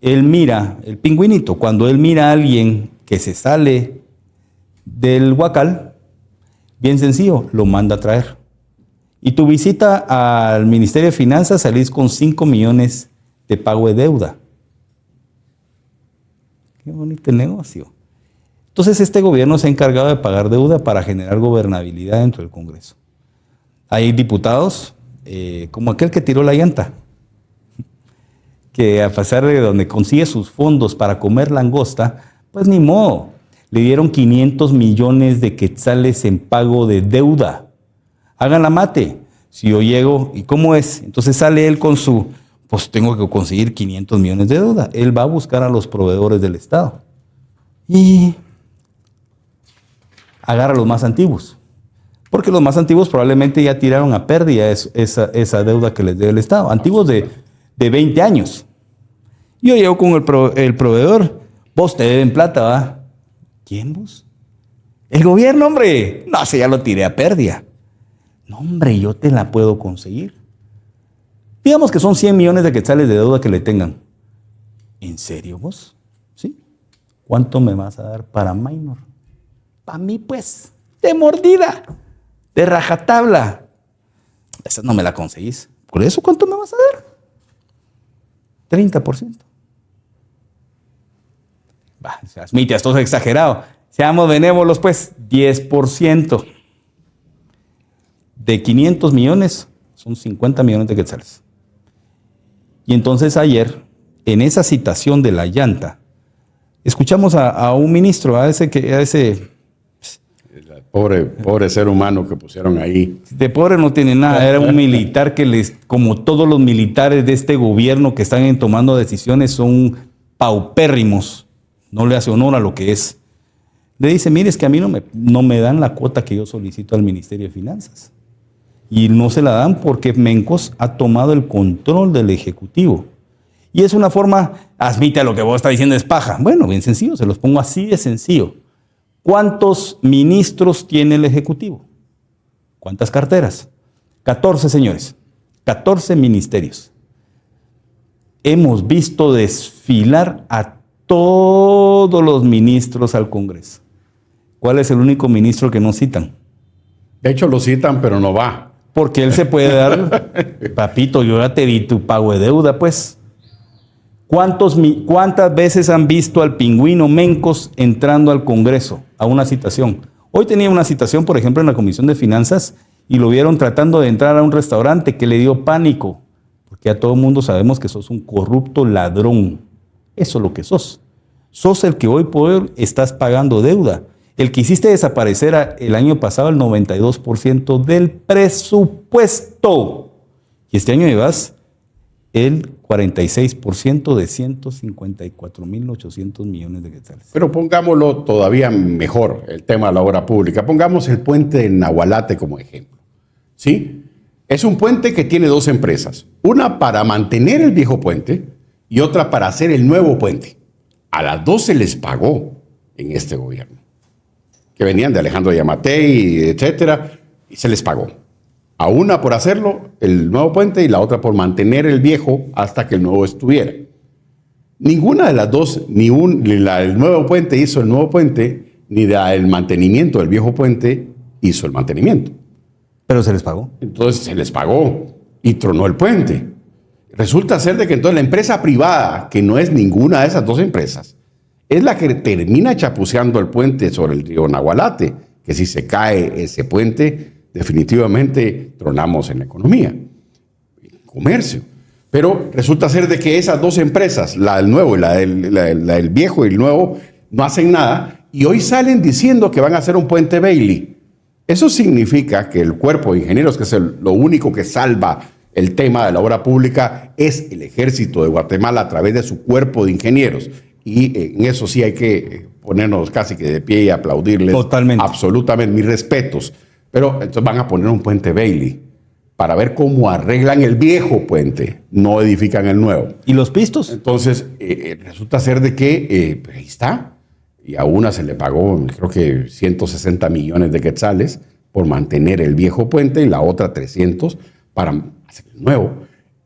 él mira, el pingüinito, cuando él mira a alguien que se sale del huacal, bien sencillo, lo manda a traer. Y tu visita al Ministerio de Finanzas salís con 5 millones de pago de deuda. Qué bonito negocio. Entonces este gobierno se ha encargado de pagar deuda para generar gobernabilidad dentro del Congreso. Hay diputados, como aquel que tiró la llanta, que a pesar de donde consigue sus fondos para comer langosta, pues ni modo, le dieron 500 millones de quetzales en pago de deuda. Hagan la mate. Si yo llego, ¿y cómo es? Entonces sale él con pues tengo que conseguir 500 millones de deuda. Él va a buscar a los proveedores del Estado. Y agarra a los más antiguos. Porque los más antiguos probablemente ya tiraron a pérdida esa deuda que les debe el Estado. Antiguos de 20 años. Yo llego con el proveedor. Vos te deben plata, ¿va? ¿Quién vos? El gobierno, hombre. No, si ya lo tiré a pérdida. No, hombre, yo te la puedo conseguir. Digamos que son 100 millones de quetzales de deuda que le tengan. ¿En serio vos? ¿Sí? ¿Cuánto me vas a dar para minor? Para mí, pues, de mordida, de rajatabla. Esa no me la conseguís. ¿Por eso cuánto me vas a dar? 30%. Smith, esto es exagerado. Seamos benévolos, pues, 10%. De 500 millones, son 50 millones de quetzales. Y entonces ayer, en esa citación de la llanta, escuchamos a un ministro, a ese pobre ser humano que pusieron ahí. de pobre no tiene nada, era un militar que como todos los militares de este gobierno que están tomando decisiones, son paupérrimos, no le hace honor a lo que es. Le dice, mire, es que a mí no me dan la cuota que yo solicito al Ministerio de Finanzas. Y no se la dan porque Mencos ha tomado el control del Ejecutivo. Y es una forma, admite lo que vos estás diciendo es paja. Bueno, bien sencillo, se los pongo así de sencillo. ¿Cuántos ministros tiene el Ejecutivo? ¿Cuántas carteras? 14, señores. 14 ministerios. Hemos visto desfilar a todos los ministros al Congreso. ¿Cuál es el único ministro que no citan? De hecho, lo citan, pero no va. Porque él se puede dar, papito, yo ya te di tu pago de deuda, pues. ¿Cuántas veces han visto al pingüino Mencos entrando al Congreso a una citación? Hoy tenía una citación, por ejemplo, en la Comisión de Finanzas y lo vieron tratando de entrar a un restaurante que le dio pánico, porque a todo el mundo sabemos que sos un corrupto ladrón. Eso es lo que sos. Sos el que hoy por hoy estás pagando deuda. El que hiciste desaparecer el año pasado el 92% del presupuesto. Y este año llevas el 46% de 154.800 millones de quetzales. Pero pongámoslo todavía mejor, el tema de la obra pública. Pongamos el puente de Nahualate como ejemplo. ¿Sí? Es un puente que tiene dos empresas. Una para mantener el viejo puente y otra para hacer el nuevo puente. A las dos se les pagó en este gobierno, que venían de Alejandro Yamatei, etcétera, y se les pagó. A una por hacerlo, el nuevo puente, y la otra por mantener el viejo hasta que el nuevo estuviera. Ninguna de las dos, ni la del nuevo puente hizo el nuevo puente, ni la del mantenimiento del viejo puente hizo el mantenimiento. Pero se les pagó. Entonces se les pagó y tronó el puente. Resulta ser de que entonces la empresa privada, que no es ninguna de esas dos empresas, es la que termina chapuceando el puente sobre el río Nahualate, que si se cae ese puente, definitivamente tronamos en la economía, en comercio. Pero resulta ser de que esas dos empresas, la del nuevo y la del viejo y el nuevo, no hacen nada y hoy salen diciendo que van a hacer un puente Bailey. Eso significa que el cuerpo de ingenieros, que es lo único que salva el tema de la obra pública, es el Ejército de Guatemala a través de su cuerpo de ingenieros. Y en eso sí hay que ponernos casi que de pie y aplaudirles. Totalmente. Absolutamente, mis respetos. Pero entonces van a poner un puente Bailey para ver cómo arreglan el viejo puente, no edifican el nuevo. ¿Y los pistos? Entonces, resulta ser de que ahí está. Y a una se le pagó, creo que 160 millones de quetzales por mantener el viejo puente y la otra 300 para hacer el nuevo.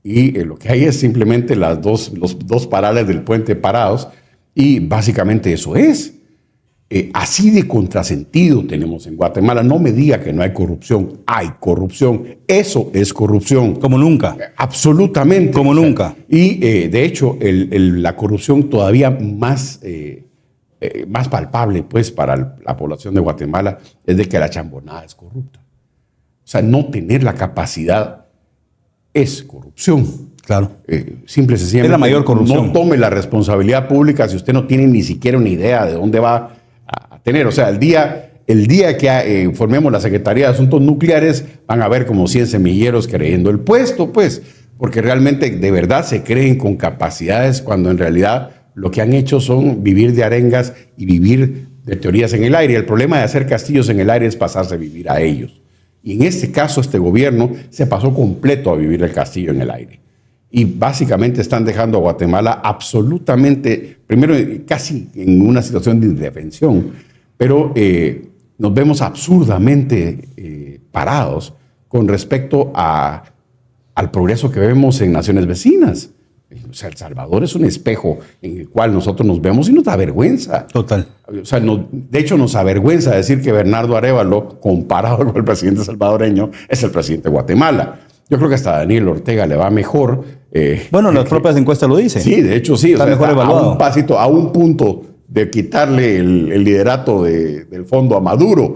Y lo que hay es simplemente los dos parales del puente parados. Y básicamente eso es. Así de contrasentido tenemos en Guatemala. No me diga que no hay corrupción. Hay corrupción. Eso es corrupción. Como nunca. Absolutamente. Como nunca. Y de hecho, la corrupción todavía más palpable pues, para la población de Guatemala es de que la chambonada es corrupta. O sea, no tener la capacidad es corrupción. Claro. Simple y sencillamente. Es la mayor corrupción. No tome la responsabilidad pública si usted no tiene ni siquiera una idea de dónde va a tener. O sea, el día que formemos la Secretaría de Asuntos Nucleares, van a ver como 100 semilleros creyendo el puesto, pues, porque realmente de verdad se creen con capacidades cuando en realidad lo que han hecho son vivir de arengas y vivir de teorías en el aire. El problema de hacer castillos en el aire es pasarse a vivir a ellos. Y en este caso, este gobierno se pasó completo a vivir el castillo en el aire. Y básicamente están dejando a Guatemala absolutamente, primero casi en una situación de indefensión, pero nos vemos absurdamente parados con respecto al progreso que vemos en naciones vecinas. O sea, El Salvador es un espejo en el cual nosotros nos vemos y nos da vergüenza. Total. O sea, de hecho nos avergüenza decir que Bernardo Arévalo, comparado con el presidente salvadoreño, es el presidente de Guatemala. Yo creo que hasta a Daniel Ortega le va mejor. Bueno, las propias encuestas lo dicen. Sí, de hecho sí. Está mejor evaluado. A un punto de quitarle el liderato del fondo a Maduro.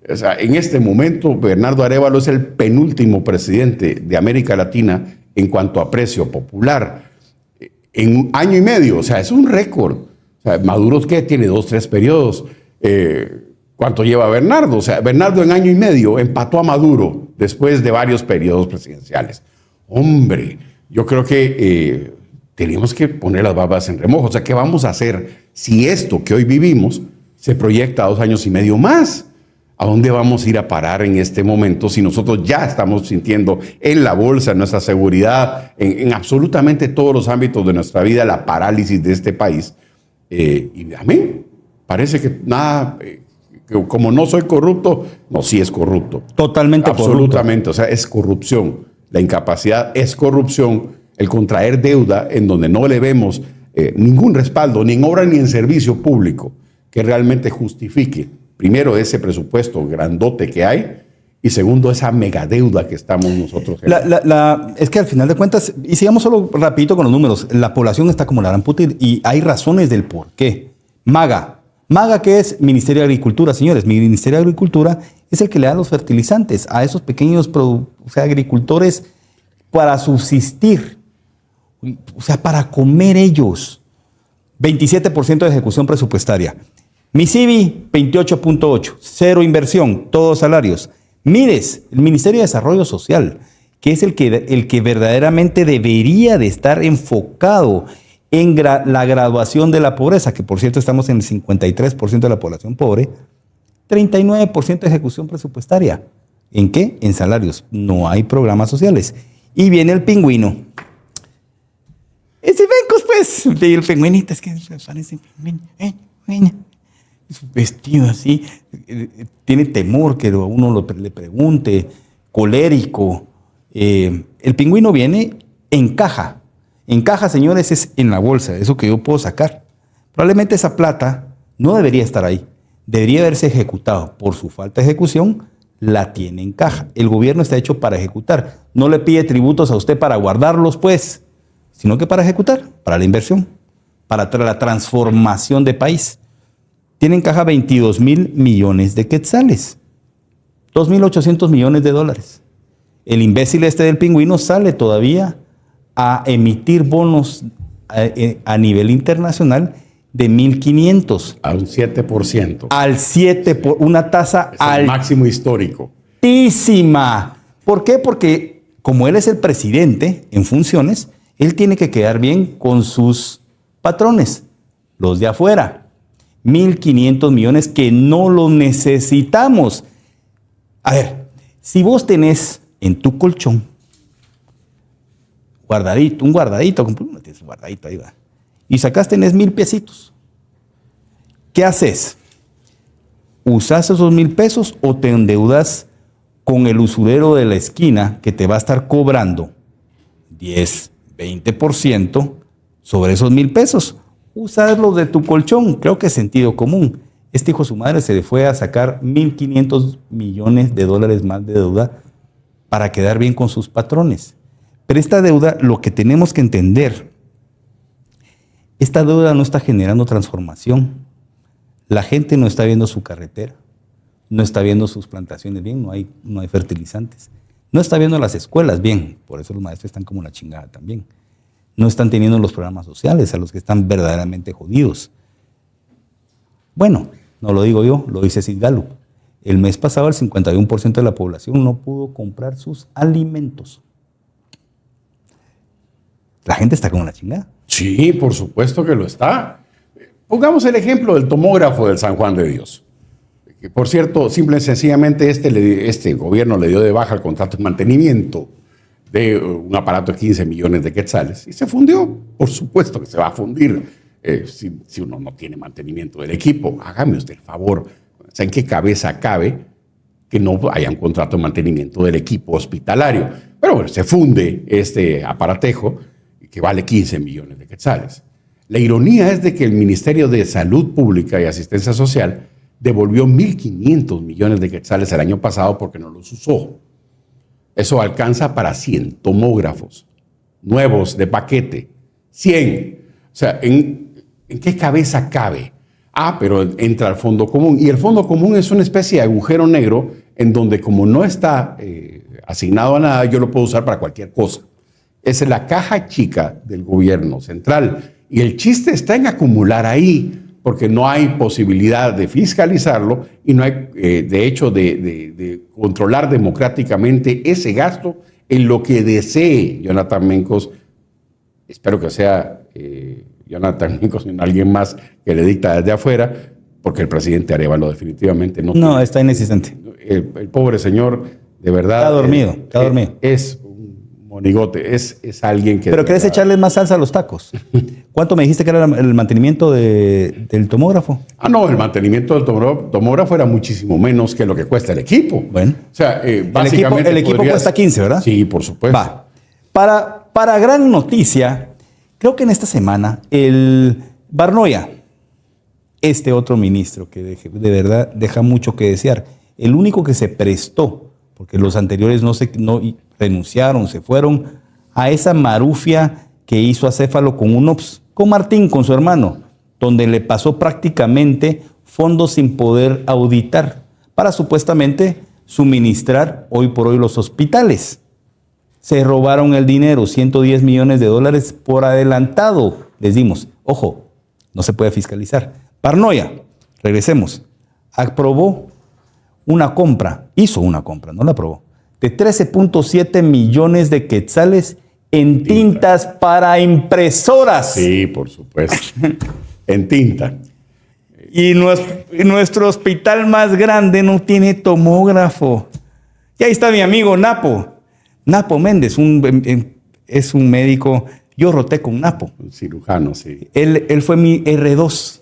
O sea, en este momento, Bernardo Arévalo es el penúltimo presidente de América Latina en cuanto a aprecio popular. En un año y medio, o sea, es un récord. O sea, Maduro, ¿qué? Tiene 2, 3 periodos. ¿Cuánto lleva Bernardo? O sea, Bernardo en año y medio empató a Maduro después de varios periodos presidenciales. Hombre, yo creo que tenemos que poner las babas en remojo. O sea, ¿qué vamos a hacer si esto que hoy vivimos se proyecta a 2 años y medio más? ¿A dónde vamos a ir a parar en este momento si nosotros ya estamos sintiendo en la bolsa, en nuestra seguridad, en absolutamente todos los ámbitos de nuestra vida, la parálisis de este país? Y a mí parece que nada, que como no soy corrupto, no, sí es corrupto. Totalmente absolutamente, corrupto. O sea, es corrupción. La incapacidad es corrupción. El contraer deuda en donde no le vemos ningún respaldo, ni en obra ni en servicio público, que realmente justifique, primero, ese presupuesto grandote que hay, y segundo, esa megadeuda que estamos nosotros. Es que al final de cuentas, y sigamos solo rapidito con los números, la población está como la gran puta y hay razones del por qué. MAGA, ¿qué es? Ministerio de Agricultura, señores. Mi Ministerio de Agricultura es el que le da los fertilizantes a esos pequeños agricultores para subsistir, o sea, para comer ellos. 27% de ejecución presupuestaria. MISIBI, 28.8, cero inversión, todos salarios. MIDES, el Ministerio de Desarrollo Social, que es el que verdaderamente debería de estar enfocado en la graduación de la pobreza, que por cierto estamos en el 53% de la población pobre, 39% de ejecución presupuestaria. ¿En qué? En salarios. No hay programas sociales. Y viene el pingüino. Ese vencos, pues, el pingüinito, es que parece pingüino. Su vestido así, tiene temor que uno le pregunte, colérico. El pingüino viene en caja. En caja, señores, es en la bolsa, eso que yo puedo sacar. Probablemente esa plata no debería estar ahí. Debería haberse ejecutado. Por su falta de ejecución, la tiene en caja. El gobierno está hecho para ejecutar. No le pide tributos a usted para guardarlos, pues, sino que para ejecutar, para la inversión, para la transformación de país. Tiene en caja 22,000 millones de quetzales, 2,800 millones de dólares. El imbécil este del pingüino sale todavía a emitir bonos a nivel internacional de 1,500. A un 7%. Al 7%, por una tasa el máximo histórico. Altísima. ¿Por qué? Porque como él es el presidente en funciones, él tiene que quedar bien con sus patrones, los de afuera. 1,500 millones que no los necesitamos. A ver, si vos tenés en tu colchón un guardadito, tienes un guardadito ahí va, y tenés 1,000 pesitos, ¿qué haces? ¿Usás esos 1,000 pesos o te endeudas con el usurero de la esquina que te va a estar cobrando 10, 20% sobre esos 1,000 pesos? Usarlos de tu colchón, creo que es sentido común. Este hijo de su madre se le fue a sacar 1,500 millones de dólares más de deuda para quedar bien con sus patrones. Pero esta deuda, lo que tenemos que entender, esta deuda no está generando transformación. La gente no está viendo su carretera, no está viendo sus plantaciones bien, no hay fertilizantes. No está viendo las escuelas bien, por eso los maestros están como la chingada también. No están teniendo los programas sociales a los que están verdaderamente jodidos. Bueno, no lo digo yo, lo dice Sid Gallup. El mes pasado el 51% de la población no pudo comprar sus alimentos. La gente está como la chingada. Sí, por supuesto que lo está. Pongamos el ejemplo del tomógrafo del San Juan de Dios. Que, por cierto, simple y sencillamente este gobierno le dio de baja el contrato de mantenimiento de un aparato de 15 millones de quetzales y se fundió. Por supuesto que se va a fundir si uno no tiene mantenimiento del equipo. Hágame usted el favor. O sea, ¿en qué cabeza cabe que no haya un contrato de mantenimiento del equipo hospitalario? Pero bueno, se funde este aparatejo que vale 15 millones de quetzales. La ironía es de que el Ministerio de Salud Pública y Asistencia Social devolvió 1,500 millones de quetzales el año pasado porque no los usó. Eso alcanza para 100 tomógrafos nuevos de paquete. 100. O sea, ¿en qué cabeza cabe? Pero entra al fondo común. Y el fondo común es una especie de agujero negro en donde como no está asignado a nada, yo lo puedo usar para cualquier cosa. Esa es la caja chica del gobierno central. Y el chiste está en acumular ahí, porque no hay posibilidad de fiscalizarlo y no hay, de hecho, de controlar democráticamente ese gasto en lo que desee Jonathan Mencos. Espero que sea Jonathan Mencos y alguien más que le dicta desde afuera, porque el presidente Arévalo definitivamente no. No, está inexistente. El pobre señor, de verdad. Está dormido, está dormido. Es un monigote, es alguien que. Pero querés echarle más salsa a los tacos. ¿Cuánto me dijiste que era el mantenimiento del tomógrafo? No, el mantenimiento del tomógrafo era muchísimo menos que lo que cuesta el equipo. Bueno. O sea, básicamente. El equipo cuesta 15, ¿verdad? Sí, por supuesto. Va. Para gran noticia, creo que en esta semana, el Barnoya, este otro ministro que de verdad deja mucho que desear, el único que se prestó, porque los anteriores no renunciaron, se fueron a esa marufia que hizo Acéfalo con Martín, con su hermano, donde le pasó prácticamente fondos sin poder auditar para supuestamente suministrar hoy por hoy los hospitales. Se robaron el dinero, 110 millones de dólares por adelantado. Les dimos, ojo, no se puede fiscalizar. Barnoya, regresemos, hizo una compra, no la aprobó, de 13.7 millones de quetzales en tintas para impresoras. Sí, por supuesto, en tinta. Y nuestro hospital más grande no tiene tomógrafo. Y ahí está mi amigo Napo. Napo Méndez, es un médico. Yo roté con Napo. Un cirujano, sí. Él fue mi R2.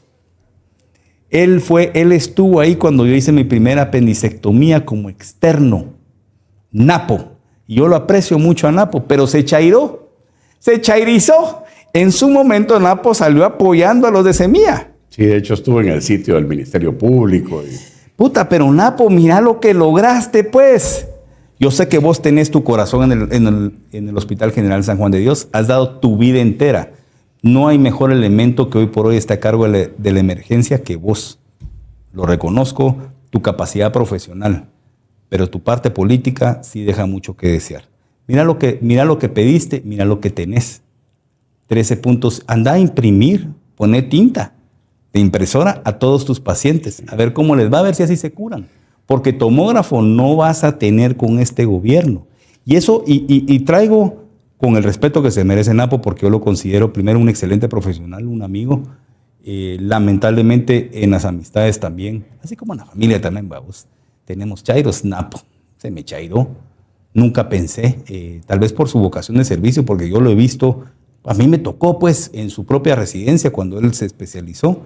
Él estuvo ahí cuando yo hice mi primera apendicectomía como externo. Napo. Y yo lo aprecio mucho a Napo, pero se chairizó. En su momento Napo salió apoyando a los de Semilla. Sí, de hecho estuvo en el sitio del Ministerio Público. Puta, pero Napo, mira lo que lograste, pues. Yo sé que vos tenés tu corazón en el Hospital General San Juan de Dios. Has dado tu vida entera. No hay mejor elemento que hoy por hoy está a cargo de la emergencia que vos. Lo reconozco, tu capacidad profesional. Pero tu parte política sí deja mucho que desear. Mira lo que pediste, mira lo que tenés. 13 puntos. Anda a imprimir, poné tinta de impresora a todos tus pacientes. A ver cómo les va, a ver si así se curan. Porque tomógrafo no vas a tener con este gobierno. Y eso, y traigo con el respeto que se merece Napo, porque yo lo considero primero un excelente profesional, un amigo. Lamentablemente en las amistades también, así como en la familia también, vamos, tenemos chairos. Napo se me chairó. Nunca pensé, tal vez por su vocación de servicio, porque yo lo he visto, a mí me tocó pues en su propia residencia cuando él se especializó.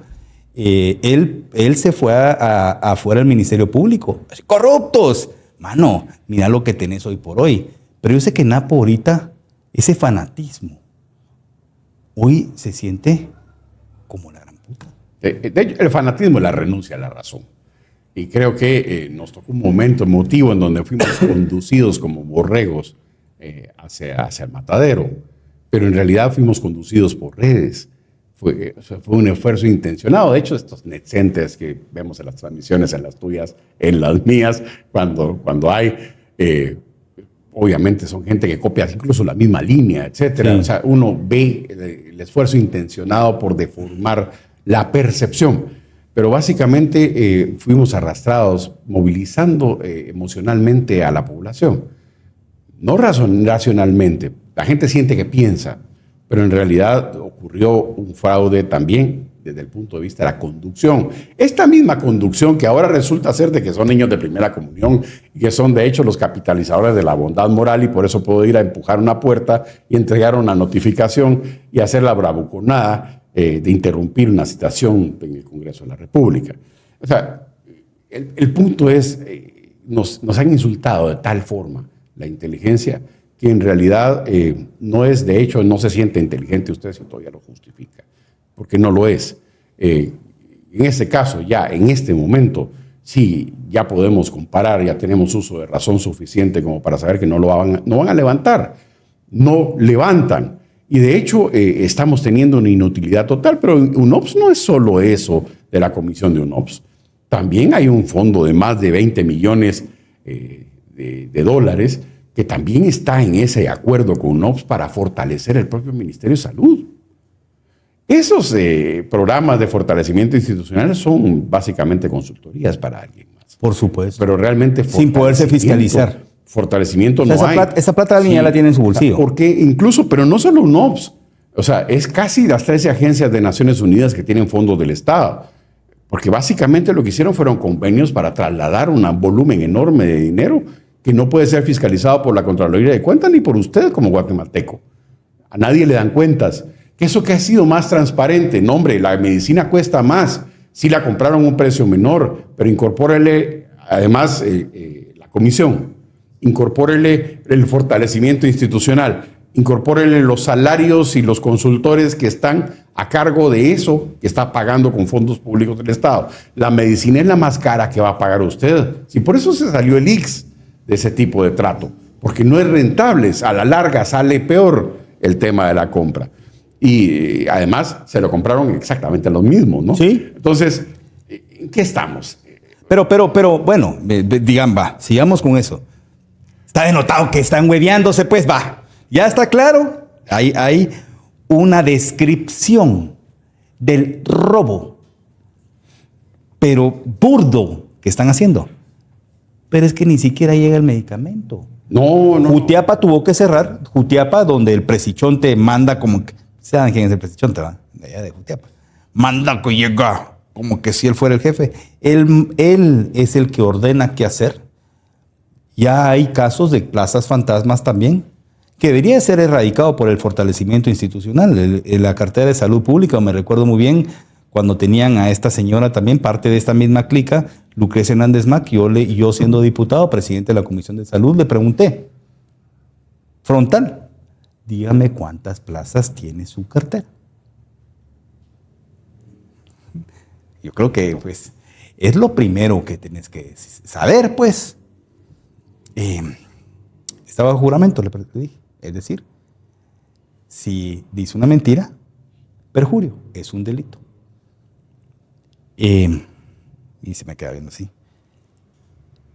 Él se fue afuera del Ministerio Público. ¡Corruptos! Mano, mira lo que tenés hoy por hoy. Pero yo sé que Napo ahorita, ese fanatismo, hoy se siente como la gran puta. De hecho, el fanatismo es la renuncia a la razón. Y creo que nos tocó un momento emotivo en donde fuimos conducidos como borregos hacia el matadero. Pero en realidad fuimos conducidos por redes. Fue un esfuerzo intencionado. De hecho, estos netcentes que vemos en las transmisiones, en las tuyas, en las mías, cuando hay, obviamente son gente que copia incluso la misma línea, etcétera. Sí. O sea, uno ve el esfuerzo intencionado por deformar la percepción. Pero básicamente fuimos arrastrados, movilizando emocionalmente a la población. No racionalmente. La gente siente que piensa, pero en realidad ocurrió un fraude también desde el punto de vista de la conducción. Esta misma conducción que ahora resulta ser de que son niños de primera comunión y que son de hecho los capitalizadores de la bondad moral y por eso puedo ir a empujar una puerta y entregar una notificación y hacer la bravuconada de interrumpir una citación en el Congreso de la República. O sea, el punto es, nos han insultado de tal forma la inteligencia que en realidad no es, de hecho, no se siente inteligente usted si todavía lo justifica, porque no lo es. En este caso, ya en este momento, sí, ya podemos comparar, ya tenemos uso de razón suficiente como para saber que no van a levantar, no levantan. Y de hecho, estamos teniendo una inutilidad total, pero UNOPS no es solo eso de la comisión de UNOPS. También hay un fondo de más de 20 millones de dólares que también está en ese acuerdo con UNOPS para fortalecer el propio Ministerio de Salud. Esos programas de fortalecimiento institucional son básicamente consultorías para alguien más. Por supuesto. Pero realmente sin poderse fiscalizar. Fortalecimiento o sea, no hay. Esa plata alguien ya la tiene en su bolsillo. Porque incluso, pero no solo UNOPS, o sea, es casi las 13 agencias de Naciones Unidas que tienen fondos del Estado. Porque básicamente lo que hicieron fueron convenios para trasladar un volumen enorme de dinero que no puede ser fiscalizado por la Contraloría de Cuentas ni por usted como guatemalteco. A nadie le dan cuentas. Que eso que ha sido más transparente. No, hombre, la medicina cuesta más. Sí la compraron a un precio menor, pero incorpórele además la comisión. Incorpórele el fortalecimiento institucional. Incorpórele los salarios y los consultores que están a cargo de eso que está pagando con fondos públicos del Estado. La medicina es la más cara que va a pagar usted. Si por eso se salió el IX de ese tipo de trato, porque no es rentable, a la larga sale peor el tema de la compra. Y además se lo compraron exactamente los mismos, ¿no? Sí. Entonces, ¿en qué estamos? Pero bueno, digan, va, sigamos con eso. Está denotado que están hueveándose, pues va. Ya está claro. Hay una descripción del robo, pero burdo, que están haciendo. Pero es que ni siquiera llega el medicamento. No. Jutiapa tuvo que cerrar. Jutiapa, donde el presichonte manda como que... ¿Saben quién es el presichonte? ¿Va? De allá de Jutiapa. Manda que llega como que si él fuera el jefe. Él es el que ordena qué hacer. Ya hay casos de plazas fantasmas también, que debería ser erradicado por el fortalecimiento institucional. La cartera de salud pública, me recuerdo muy bien, cuando tenían a esta señora también, parte de esta misma clica, Lucrecia Hernández Mac, yo siendo diputado, presidente de la Comisión de Salud, le pregunté, frontal, dígame cuántas plazas tiene su cartera. Yo creo que pues es lo primero que tienes que saber, pues. Estaba bajo juramento, le dije. Es decir, si dice una mentira, perjurio, es un delito. Y se me queda viendo así.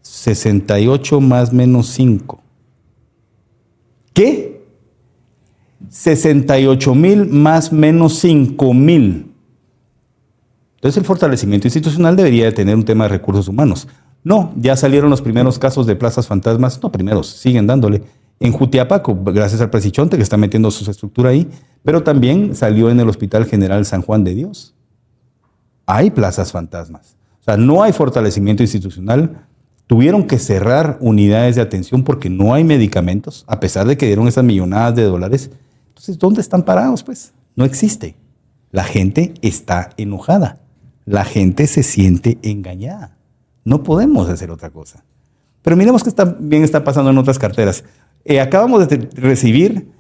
68 más menos 5. ¿Qué? 68,000 más menos 5,000. Entonces el fortalecimiento institucional debería de tener un tema de recursos humanos. No, ya salieron los primeros casos de plazas fantasmas. No, primeros, siguen dándole. En Jutiapa, gracias al presichonte que está metiendo su estructura ahí, pero también salió en el Hospital General San Juan de Dios. Hay plazas fantasmas. O sea, no hay fortalecimiento institucional. Tuvieron que cerrar unidades de atención porque no hay medicamentos, a pesar de que dieron esas millonadas de dólares. Entonces, ¿dónde están parados? Pues no existe. La gente está enojada. La gente se siente engañada. No podemos hacer otra cosa. Pero miremos qué también está pasando en otras carteras. Acabamos de recibir,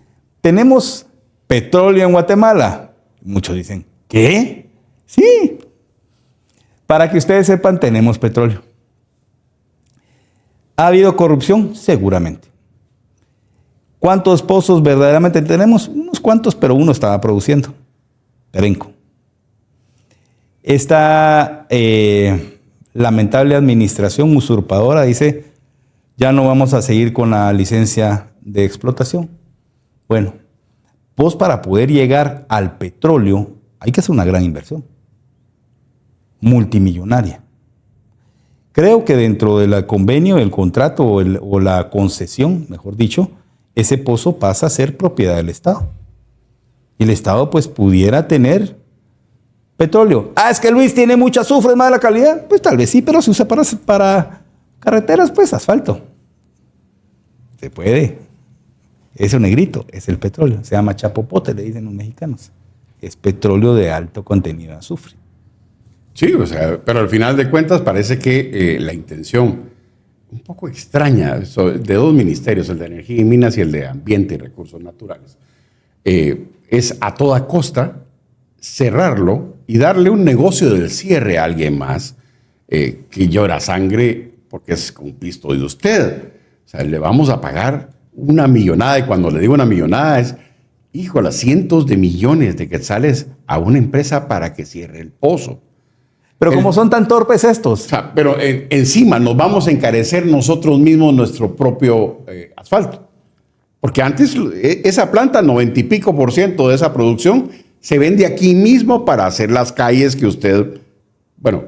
tenemos petróleo en Guatemala. Muchos dicen, ¿qué? Sí. Para que ustedes sepan, tenemos petróleo. ¿Ha habido corrupción? Seguramente. ¿Cuántos pozos verdaderamente tenemos? Unos cuantos, pero uno estaba produciendo. Perenco. Esta lamentable administración usurpadora dice, ya no vamos a seguir con la licencia de explotación. Bueno, pues para poder llegar al petróleo hay que hacer una gran inversión. Multimillonaria. Creo que dentro del convenio, el contrato o la concesión, mejor dicho, ese pozo pasa a ser propiedad del Estado. Y el Estado pues pudiera tener petróleo. Es que Luis tiene mucho azufre, de mala calidad. Pues tal vez sí, pero se usa para carreteras, pues asfalto. Se puede. Es un negrito, es el petróleo. Se llama chapopote, le dicen los mexicanos. Es petróleo de alto contenido de azufre. Sí, o sea, pero al final de cuentas parece que la intención un poco extraña de dos ministerios, el de Energía y Minas y el de Ambiente y Recursos Naturales, es a toda costa cerrarlo y darle un negocio del cierre a alguien más que llora sangre porque es un pisto de usted. O sea, le vamos a pagar una millonada, y cuando le digo una millonada es, híjole, cientos de millones de quetzales a una empresa para que cierre el pozo. Pero como son tan torpes estos. O sea, pero encima nos vamos a encarecer nosotros mismos nuestro propio asfalto. Porque antes esa planta, 90 y pico % de esa producción, se vende aquí mismo para hacer las calles que usted, bueno,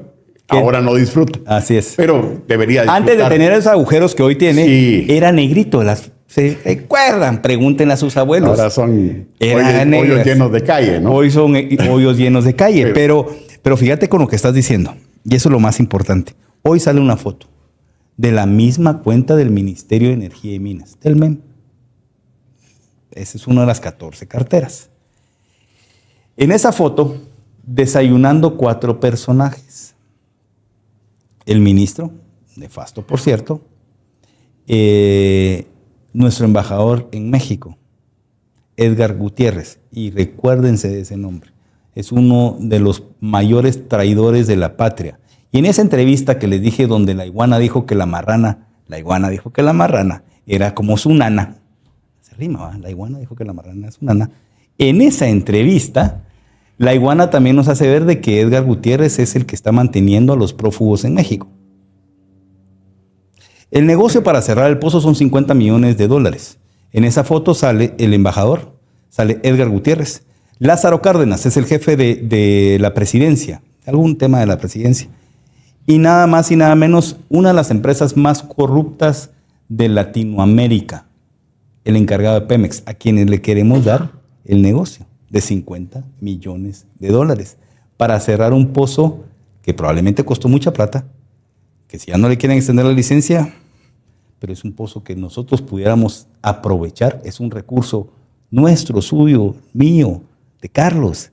ahora no disfruta. Así es. Pero debería disfrutar. Antes de tener esos agujeros que hoy tiene, sí, era negrito. ¿Se recuerdan? Pregúntenle a sus abuelos. ahora son Eran hoyos llenos de calle, ¿no? Hoy son hoyos llenos de calle. Pero fíjate con lo que estás diciendo. Y eso es lo más importante. Hoy sale una foto de la misma cuenta del Ministerio de Energía y Minas, del MEM. Esa es una de las 14 carteras. En esa foto, desayunando 4 personajes. El ministro, nefasto por cierto, nuestro embajador en México, Edgar Gutiérrez, y recuérdense de ese nombre, es uno de los mayores traidores de la patria. Y en esa entrevista que les dije donde la iguana dijo que la marrana era como su nana, se rima, ¿va? La iguana dijo que la marrana es su nana. En esa entrevista, la iguana también nos hace ver de que Edgar Gutiérrez es el que está manteniendo a los prófugos en México. El negocio para cerrar el pozo son $50 millones. En esa foto sale el embajador, sale Edgar Gutiérrez. Lázaro Cárdenas es el jefe de la presidencia, algún tema de la presidencia. Y nada más y nada menos, una de las empresas más corruptas de Latinoamérica, el encargado de Pemex, a quienes le queremos dar el negocio de $50 millones para cerrar un pozo que probablemente costó mucha plata, que si ya no le quieren extender la licencia, pero es un pozo que nosotros pudiéramos aprovechar, es un recurso nuestro, suyo, mío, de Carlos,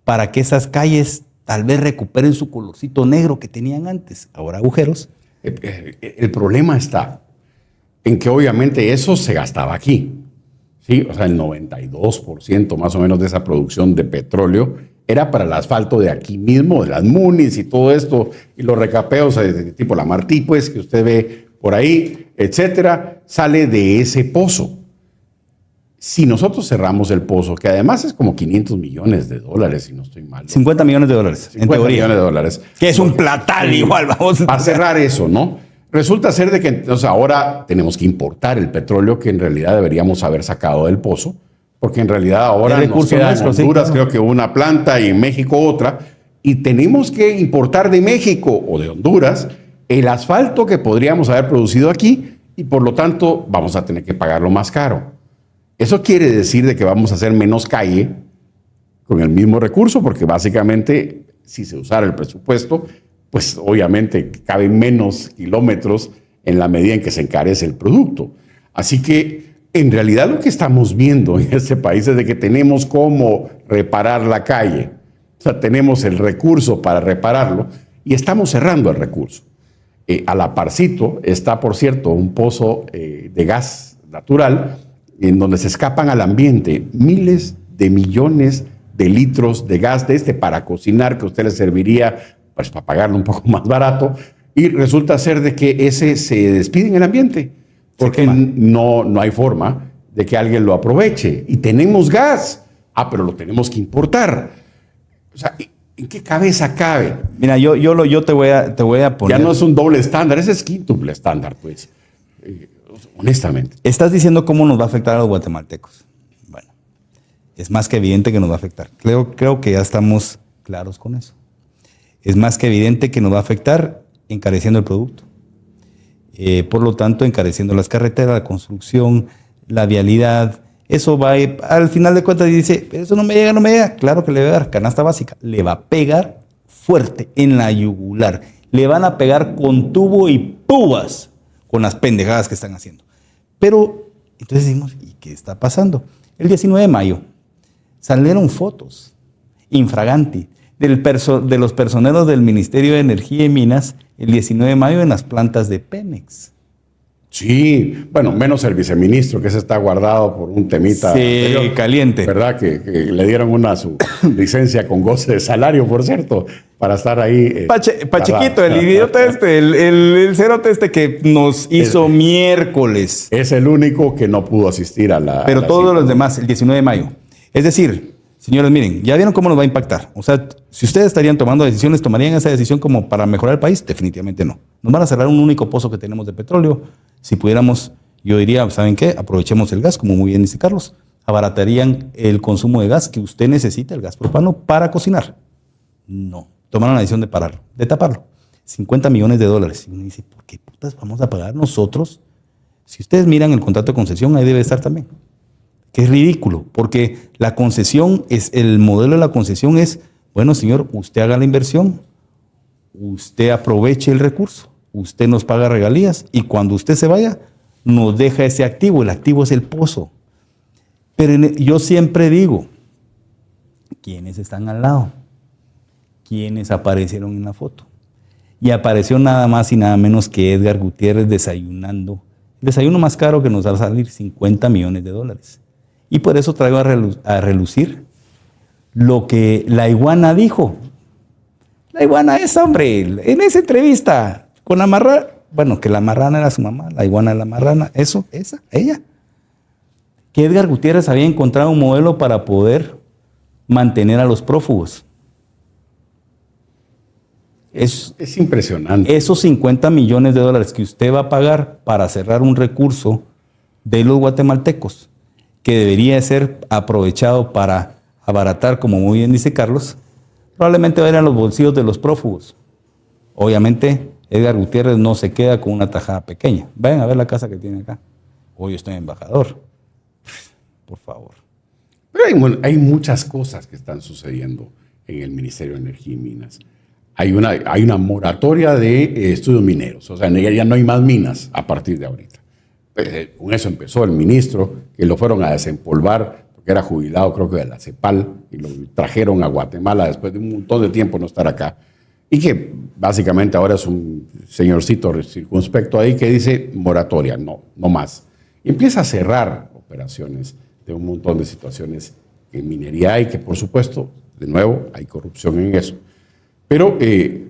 para que esas calles tal vez recuperen su colorcito negro que tenían antes, ahora agujeros. El problema está en que obviamente eso se gastaba aquí. Sí, o sea, el 92% más o menos de esa producción de petróleo era para el asfalto de aquí mismo, de las munis y todo esto, y los recapeos de tipo la Martí, pues, que usted ve por ahí, etcétera, sale de ese pozo. Si nosotros cerramos el pozo, que además es como $500 millones, si no estoy mal, ¿no? $50 millones, en teoría. $50 millones. Que es un platal igual, vamos. A cerrar eso, ¿no? Resulta ser de que entonces ahora tenemos que importar el petróleo que en realidad deberíamos haber sacado del pozo, porque en realidad ahora nos queda en Honduras, sí, claro, creo que una planta y en México otra, y tenemos que importar de México o de Honduras el asfalto que podríamos haber producido aquí y por lo tanto vamos a tener que pagarlo más caro. Eso quiere decir de que vamos a hacer menos calle con el mismo recurso, porque básicamente si se usara el presupuesto, pues obviamente caben menos kilómetros en la medida en que se encarece el producto. Así que en realidad lo que estamos viendo en este país es de que tenemos cómo reparar la calle. O sea, tenemos el recurso para repararlo y estamos cerrando el recurso. A la parcito está, por cierto, un pozo de gas natural en donde se escapan al ambiente miles de millones de litros de gas de para cocinar, que a usted le serviría pues, para pagarlo un poco más barato, y resulta ser de que ese se despide en el ambiente, porque no hay forma de que alguien lo aproveche. Y tenemos gas, pero lo tenemos que importar. O sea, ¿en qué cabeza cabe? Mira, yo te voy a poner... Ya no es un doble estándar, ese es quíntuple estándar, pues. Honestamente. Estás diciendo cómo nos va a afectar a los guatemaltecos. Bueno, es más que evidente que nos va a afectar. Creo que ya estamos claros con eso. Es más que evidente que nos va a afectar encareciendo el producto. Por lo tanto, encareciendo las carreteras, la construcción, la vialidad. Eso va a, al final de cuentas dice, eso no me llega. Claro que le va a dar canasta básica. Le va a pegar fuerte en la yugular. Le van a pegar con tubo y púas con las pendejadas que están haciendo. Pero, entonces decimos, ¿y qué está pasando? El 19 de mayo salieron fotos infraganti de los personeros del Ministerio de Energía y Minas el 19 de mayo en las plantas de Pemex. Sí, bueno, menos el viceministro, que se está guardado por un temita anterior, caliente. ¿Verdad? Que le dieron su licencia con goce de salario, por cierto, para estar ahí. Pachequito, el idiota el cerote que nos hizo miércoles. Es el único que no pudo asistir a la... Pero todos los demás, el 19 de mayo. Es decir, Señores, miren, ya vieron cómo nos va a impactar. O sea, si ustedes estarían tomando decisiones, ¿tomarían esa decisión como para mejorar el país? Definitivamente no. Nos van a cerrar un único pozo que tenemos de petróleo. Si pudiéramos, yo diría, ¿saben qué? Aprovechemos el gas, como muy bien dice Carlos. Abaratarían el consumo de gas que usted necesita, el gas propano, para cocinar. No. Tomaron la decisión de pararlo, de taparlo. $50 millones. Y uno dice, ¿por qué putas vamos a pagar nosotros? Si ustedes miran el contrato de concesión, ahí debe estar también. Que es ridículo, porque la concesión el modelo de la concesión es, bueno, señor, usted haga la inversión, usted aproveche el recurso, usted nos paga regalías y cuando usted se vaya, nos deja ese activo. El activo es el pozo. Pero yo siempre digo, ¿quiénes están al lado? ¿Quiénes aparecieron en la foto? Y apareció nada más y nada menos que Edgar Gutiérrez desayunando. El desayuno más caro que nos va a salir, $50 millones. Y por eso traigo a relucir lo que la iguana dijo. La iguana es, hombre, en esa entrevista con la marrana, bueno, que la marrana era su mamá, la iguana era la marrana, ella. Que Edgar Gutiérrez había encontrado un modelo para poder mantener a los prófugos. Es impresionante. Esos $50 millones que usted va a pagar para cerrar un recurso de los guatemaltecos, que debería ser aprovechado para abaratar, como muy bien dice Carlos, probablemente va a ir a los bolsillos de los prófugos. Obviamente, Edgar Gutiérrez no se queda con una tajada pequeña. Vayan a ver la casa que tiene acá. Hoy estoy embajador. Por favor. Pero hay muchas cosas que están sucediendo en el Ministerio de Energía y Minas. Hay una moratoria de estudios mineros. O sea, ya no hay más minas a partir de ahorita. Con eso empezó el ministro, que lo fueron a desempolvar, porque era jubilado, creo que de la CEPAL, y lo trajeron a Guatemala después de un montón de tiempo no estar acá. Y que básicamente ahora es un señorcito circunspecto ahí que dice moratoria, no más. Y empieza a cerrar operaciones de un montón de situaciones en minería y que, por supuesto, de nuevo, hay corrupción en eso. Pero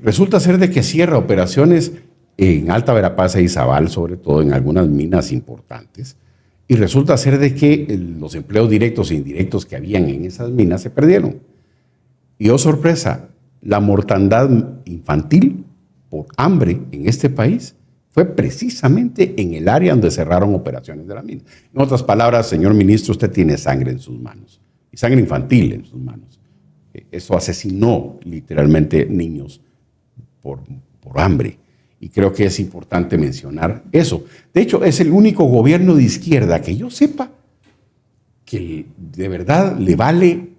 resulta ser de que cierra operaciones en Alta Verapaz e Izabal, sobre todo en algunas minas importantes, y resulta ser de que los empleos directos e indirectos que habían en esas minas se perdieron. Y oh sorpresa, la mortandad infantil por hambre en este país fue precisamente en el área donde cerraron operaciones de la mina. En otras palabras, señor ministro, usted tiene sangre en sus manos, y sangre infantil en sus manos. Eso asesinó literalmente niños por hambre. Y creo que es importante mencionar eso. De hecho, es el único gobierno de izquierda que yo sepa que de verdad le vale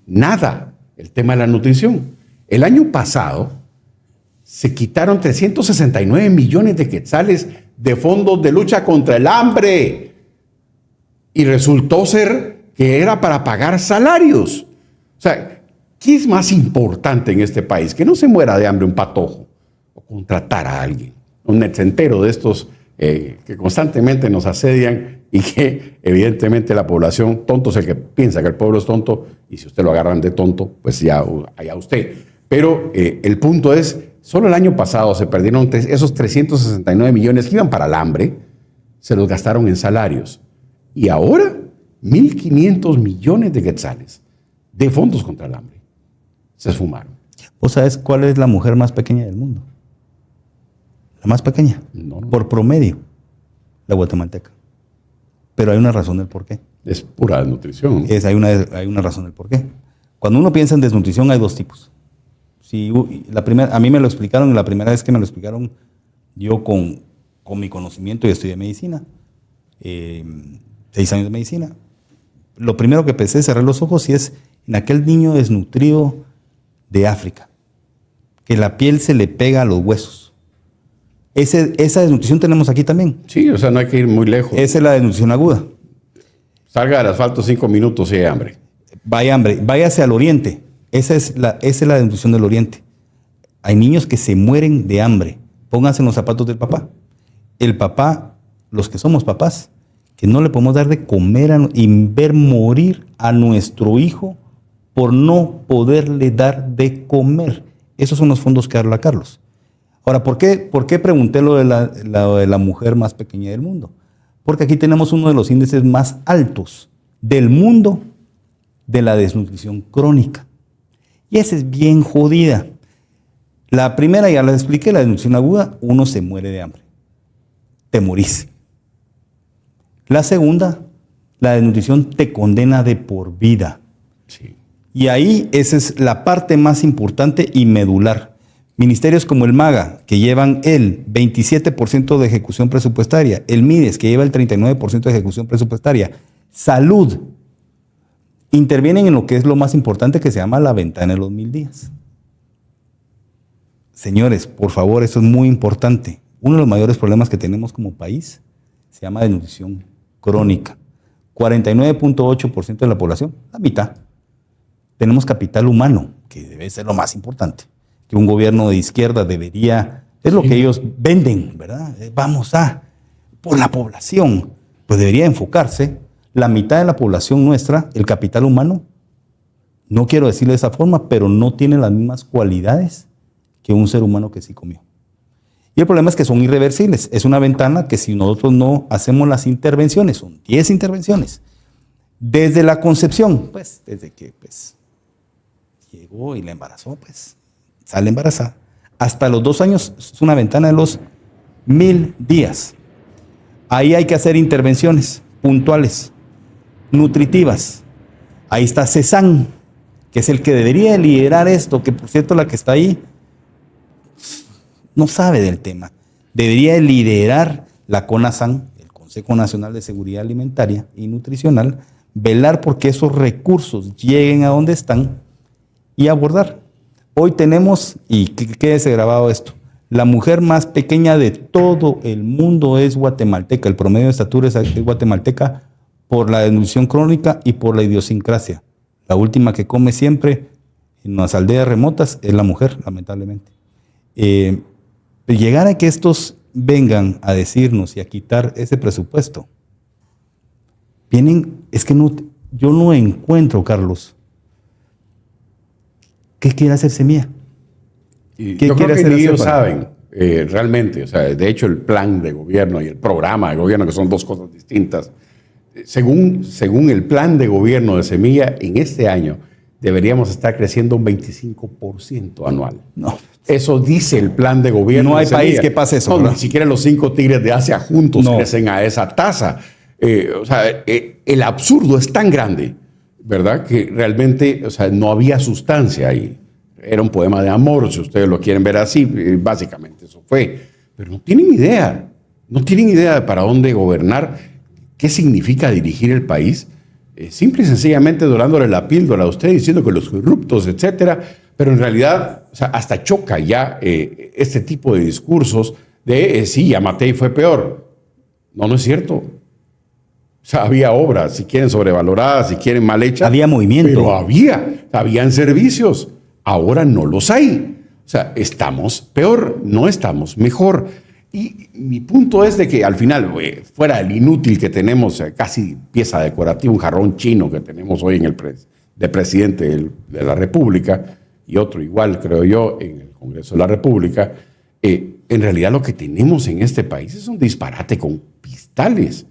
nada el tema de la nutrición. El año pasado se quitaron 369 millones de quetzales de fondos de lucha contra el hambre y resultó ser que era para pagar salarios. O sea, ¿qué es más importante en este país? Que no se muera de hambre un patojo o contratar a alguien, un netcentero de estos que constantemente nos asedian y que evidentemente la población, tonto es el que piensa que el pueblo es tonto y si usted lo agarran de tonto, pues ya allá usted. Pero el punto es, solo el año pasado se perdieron esos 369 millones que iban para el hambre, se los gastaron en salarios. Y ahora, 1.500 millones de quetzales de fondos contra el hambre se esfumaron. ¿Vos sabés cuál es la mujer más pequeña del mundo? La más pequeña, no. Por promedio, la guatemalteca. Pero hay una razón del por qué. Es pura desnutrición. Hay una razón del por qué. Cuando uno piensa en desnutrición hay dos tipos. A mí me lo explicaron, la primera vez que me lo explicaron, yo con mi conocimiento y estudié medicina, 6 años de medicina, lo primero que pensé, cerré los ojos y es en aquel niño desnutrido de África, que la piel se le pega a los huesos. Esa desnutrición tenemos aquí también. Sí, o sea, no hay que ir muy lejos. Esa es la desnutrición aguda. Salga del asfalto 5 minutos y hay hambre. Váyase al oriente. Esa es la desnutrición del oriente. Hay niños que se mueren de hambre. Pónganse en los zapatos del papá. El papá, los que somos papás, que no le podemos dar de comer y ver morir a nuestro hijo por no poderle dar de comer. Esos son los fondos que habla Carlos. Ahora, ¿por qué pregunté lo de la mujer más pequeña del mundo? Porque aquí tenemos uno de los índices más altos del mundo de la desnutrición crónica. Y esa es bien jodida. La primera, ya la expliqué, la desnutrición aguda, uno se muere de hambre. Te morís. La segunda, la desnutrición te condena de por vida. Sí. Y ahí esa es la parte más importante y medular. Ministerios como el MAGA, que llevan el 27% de ejecución presupuestaria, el MIDES, que lleva el 39% de ejecución presupuestaria, salud, intervienen en lo que es lo más importante, que se llama la ventana de los 1000 días. Señores, por favor, esto es muy importante. Uno de los mayores problemas que tenemos como país se llama desnutrición crónica. 49.8% de la población, la mitad. Tenemos capital humano, que debe ser lo más importante, que un gobierno de izquierda debería, es lo que ellos venden, ¿verdad? Vamos por la población, pues debería enfocarse. La mitad de la población nuestra, el capital humano, no quiero decirlo de esa forma, pero no tiene las mismas cualidades que un ser humano que sí comió. Y el problema es que son irreversibles. Es una ventana que si nosotros no hacemos las intervenciones, son 10 intervenciones, desde la concepción, pues desde que llegó y la embarazó, pues sale embarazada, hasta los 2 años, es una ventana de los 1000 días. Ahí hay que hacer intervenciones puntuales, nutritivas. Ahí está CESAN, que es el que debería liderar esto, que por cierto la que está ahí no sabe del tema. Debería liderar la CONASAN, el Consejo Nacional de Seguridad Alimentaria y Nutricional, velar porque esos recursos lleguen a donde están y abordar. Hoy tenemos, y que quede grabado esto, la mujer más pequeña de todo el mundo es guatemalteca. El promedio de estatura es guatemalteca por la desnutrición crónica y por la idiosincrasia. La última que come siempre en las aldeas remotas es la mujer, lamentablemente. Llegar a que estos vengan a decirnos y a quitar ese presupuesto, es que yo no encuentro, Carlos, ¿qué quiere hacer Semilla? Yo creo que ni ellos saben realmente. O sea, de hecho, el plan de gobierno y el programa de gobierno, que son dos cosas distintas, según el plan de gobierno de Semilla, en este año deberíamos estar creciendo un 25% anual. No. Eso dice el plan de gobierno. No hay país que pase eso. No, ni siquiera los 5 tigres de Asia juntos crecen a esa tasa. O sea, el absurdo es tan grande, ¿verdad? Que realmente, o sea, no había sustancia ahí. Era un poema de amor, si ustedes lo quieren ver así, básicamente eso fue. Pero no tienen idea de para dónde gobernar, qué significa dirigir el país. Simple y sencillamente dorándole la píldora a usted, diciendo que los corruptos, etcétera. Pero en realidad, o sea, hasta choca ya este tipo de discursos de sí, Yamatei fue peor. No es cierto. O sea, había obras, si quieren sobrevaloradas, si quieren mal hechas. Había movimiento. Pero habían servicios. Ahora no los hay. O sea, estamos peor, no estamos mejor. Y mi punto es de que al final, fuera el inútil que tenemos, casi pieza decorativa, un jarrón chino que tenemos hoy de presidente de la República, y otro igual, creo yo, en el Congreso de la República, en realidad lo que tenemos en este país es un disparate con pistales.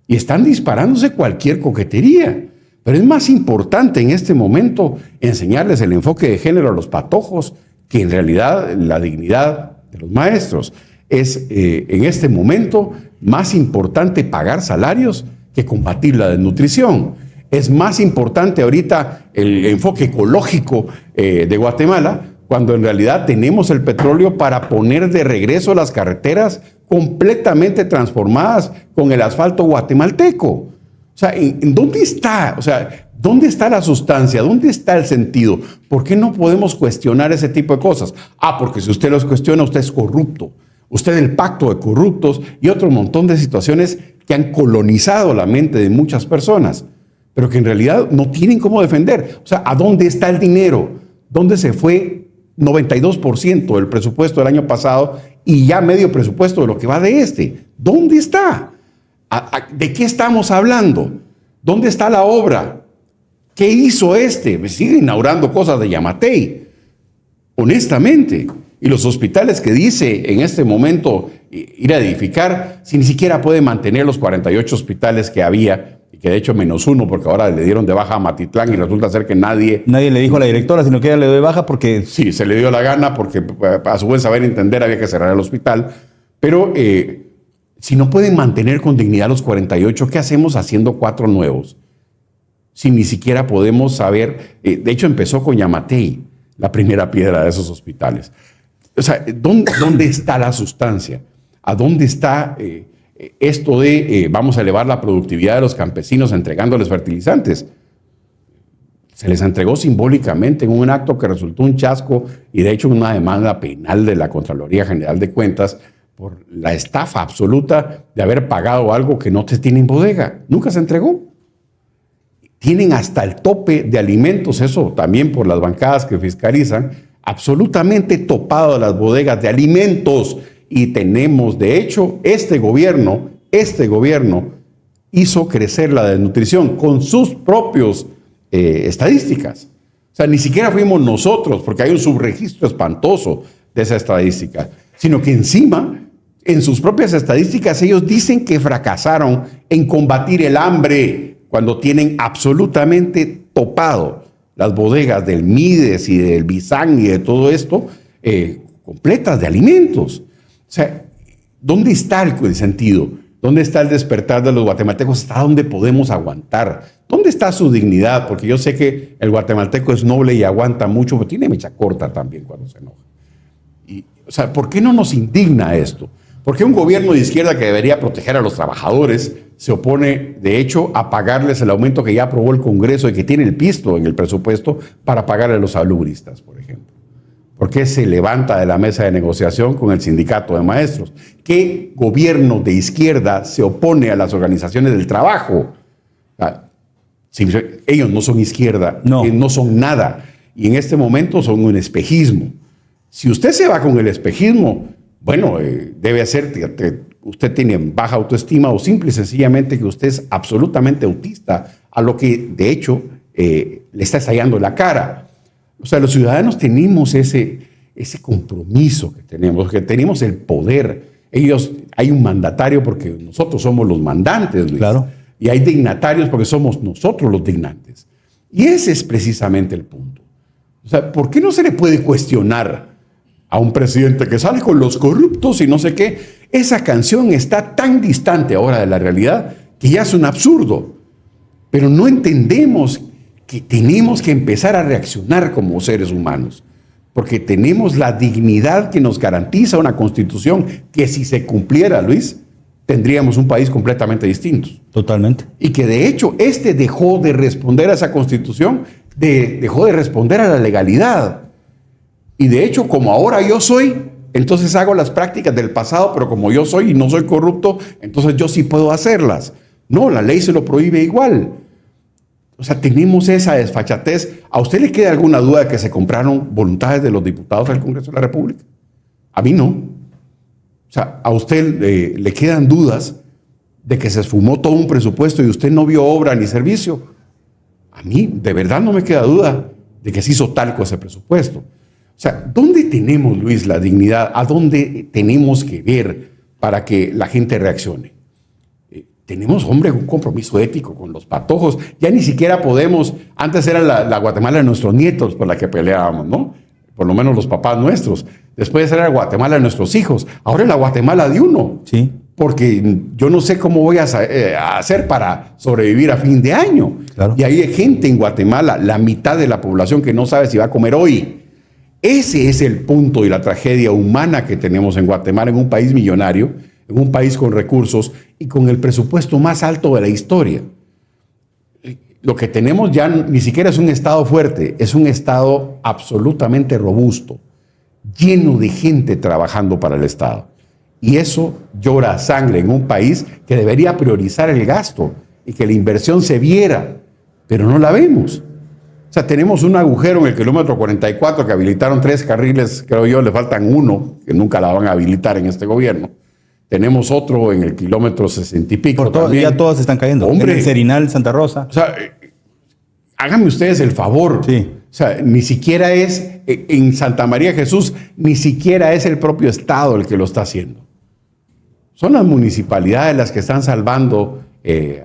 Y están disparándose cualquier coquetería. Pero es más importante en este momento enseñarles el enfoque de género a los patojos que en realidad la dignidad de los maestros. Es en este momento más importante pagar salarios que combatir la desnutrición. Es más importante ahorita el enfoque ecológico de Guatemala, cuando en realidad tenemos el petróleo para poner de regreso las carreteras completamente transformadas con el asfalto guatemalteco. O sea, ¿en dónde está? O sea, ¿dónde está la sustancia? ¿Dónde está el sentido? ¿Por qué no podemos cuestionar ese tipo de cosas? Porque si usted los cuestiona, usted es corrupto. Usted el pacto de corruptos y otro montón de situaciones que han colonizado la mente de muchas personas, pero que en realidad no tienen cómo defender. O sea, ¿a dónde está el dinero? ¿Dónde se fue 92% del presupuesto del año pasado y ya medio presupuesto de lo que va de este? ¿Dónde está? ¿De qué estamos hablando? ¿Dónde está la obra? ¿Qué hizo este? Me sigue inaugurando cosas de Yamatei, honestamente. Y los hospitales que dice en este momento ir a edificar, si ni siquiera puede mantener los 48 hospitales que había y que de hecho -1, porque ahora le dieron de baja a Matitlán y resulta ser que nadie le dijo a la directora, sino que ella le dio de baja porque... Sí, se le dio la gana porque a su buen saber entender había que cerrar el hospital. Pero si no pueden mantener con dignidad los 48, ¿qué hacemos haciendo 4 nuevos? Si ni siquiera podemos saber... de hecho, empezó con Yamatei, la primera piedra de esos hospitales. O sea, ¿dónde está la sustancia? ¿A dónde está esto de vamos a elevar la productividad de los campesinos entregándoles fertilizantes? Se les entregó simbólicamente en un acto que resultó un chasco y de hecho una demanda penal de la Contraloría General de Cuentas por la estafa absoluta de haber pagado algo que no se tiene en bodega. Nunca se entregó. Tienen hasta el tope de alimentos, eso también por las bancadas que fiscalizan, absolutamente topado las bodegas de alimentos. Y tenemos, de hecho, este gobierno hizo crecer la desnutrición con sus propios estadísticas. O sea, ni siquiera fuimos nosotros, porque hay un subregistro espantoso de esa estadística, sino que encima, en sus propias estadísticas, ellos dicen que fracasaron en combatir el hambre cuando tienen absolutamente topado las bodegas del Mides y del Bizán y de todo esto, completas de alimentos. O sea, ¿dónde está el sentido? ¿Dónde está el despertar de los guatemaltecos? ¿Hasta dónde podemos aguantar? ¿Dónde está su dignidad? Porque yo sé que el guatemalteco es noble y aguanta mucho, pero tiene mecha corta también cuando se enoja. O sea, ¿por qué no nos indigna esto? ¿Por qué un gobierno de izquierda que debería proteger a los trabajadores se opone, de hecho, a pagarles el aumento que ya aprobó el Congreso y que tiene el pisto en el presupuesto para pagarle a los salubristas, por ejemplo? ¿Por qué se levanta de la mesa de negociación con el sindicato de maestros? ¿Qué gobierno de izquierda se opone a las organizaciones del trabajo? Ellos no son izquierda, no son nada. Y en este momento son un espejismo. Si usted se va con el espejismo, bueno, debe ser que usted tiene baja autoestima o simple y sencillamente que usted es absolutamente autista a lo que, de hecho, le está estallando la cara. O sea, los ciudadanos tenemos ese compromiso que tenemos el poder. Hay un mandatario porque nosotros somos los mandantes, Luis. Claro. Y hay dignatarios porque somos nosotros los dignantes. Y ese es precisamente el punto. O sea, ¿por qué no se le puede cuestionar a un presidente que sale con los corruptos y no sé qué? Esa canción está tan distante ahora de la realidad que ya es un absurdo. Pero no entendemos que tenemos que empezar a reaccionar como seres humanos, porque tenemos la dignidad que nos garantiza una constitución que si se cumpliera, Luis, tendríamos un país completamente distinto. Totalmente. Y que de hecho dejó de responder a esa constitución, dejó de responder a la legalidad. Y de hecho, como ahora yo soy, entonces hago las prácticas del pasado, pero como yo soy y no soy corrupto, entonces yo sí puedo hacerlas. No, la ley se lo prohíbe igual. O sea, tenemos esa desfachatez. ¿A usted le queda alguna duda de que se compraron voluntades de los diputados del Congreso de la República? A mí no. O sea, ¿a usted le quedan dudas de que se esfumó todo un presupuesto y usted no vio obra ni servicio? A mí, de verdad, no me queda duda de que se hizo talco ese presupuesto. O sea, ¿dónde tenemos, Luis, la dignidad? ¿A dónde tenemos que ver para que la gente reaccione? Tenemos, hombre, un compromiso ético con los patojos. Ya ni siquiera podemos, antes era la Guatemala de nuestros nietos por la que peleábamos, ¿no? Por lo menos los papás nuestros. Después era la Guatemala de nuestros hijos. Ahora es la Guatemala de uno. Sí. Porque yo no sé cómo voy a hacer para sobrevivir a fin de año. Claro. Y hay gente en Guatemala, la mitad de la población que no sabe si va a comer hoy. Ese es el punto y la tragedia humana que tenemos en Guatemala, en un país millonario, en un país con recursos y con el presupuesto más alto de la historia. Lo que tenemos ya ni siquiera es un Estado fuerte, es un Estado absolutamente robusto, lleno de gente trabajando para el Estado. Y eso llora sangre en un país que debería priorizar el gasto y que la inversión se viera, pero no la vemos. O sea, tenemos un agujero en el kilómetro 44 que habilitaron 3 carriles, creo yo, le faltan 1, que nunca la van a habilitar en este gobierno. Tenemos otro en el kilómetro 60 y pico. Ya todos están cayendo. Hombre, en el Serinal, Santa Rosa. O sea, háganme ustedes el favor. Sí. O sea, ni siquiera es, en Santa María Jesús, ni siquiera es el propio Estado el que lo está haciendo. Son las municipalidades las que están salvando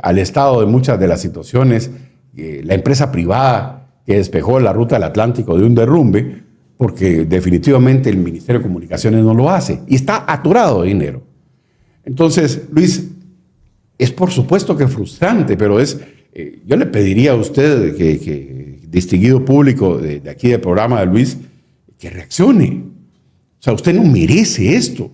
al Estado de muchas de las situaciones, la empresa privada que despejó la ruta del Atlántico de un derrumbe, porque definitivamente el Ministerio de Comunicaciones no lo hace y está aturado de dinero. Entonces, Luis, es por supuesto que frustrante, pero yo le pediría a usted, que distinguido público de aquí del programa de Luis, que reaccione. O sea, usted no merece esto.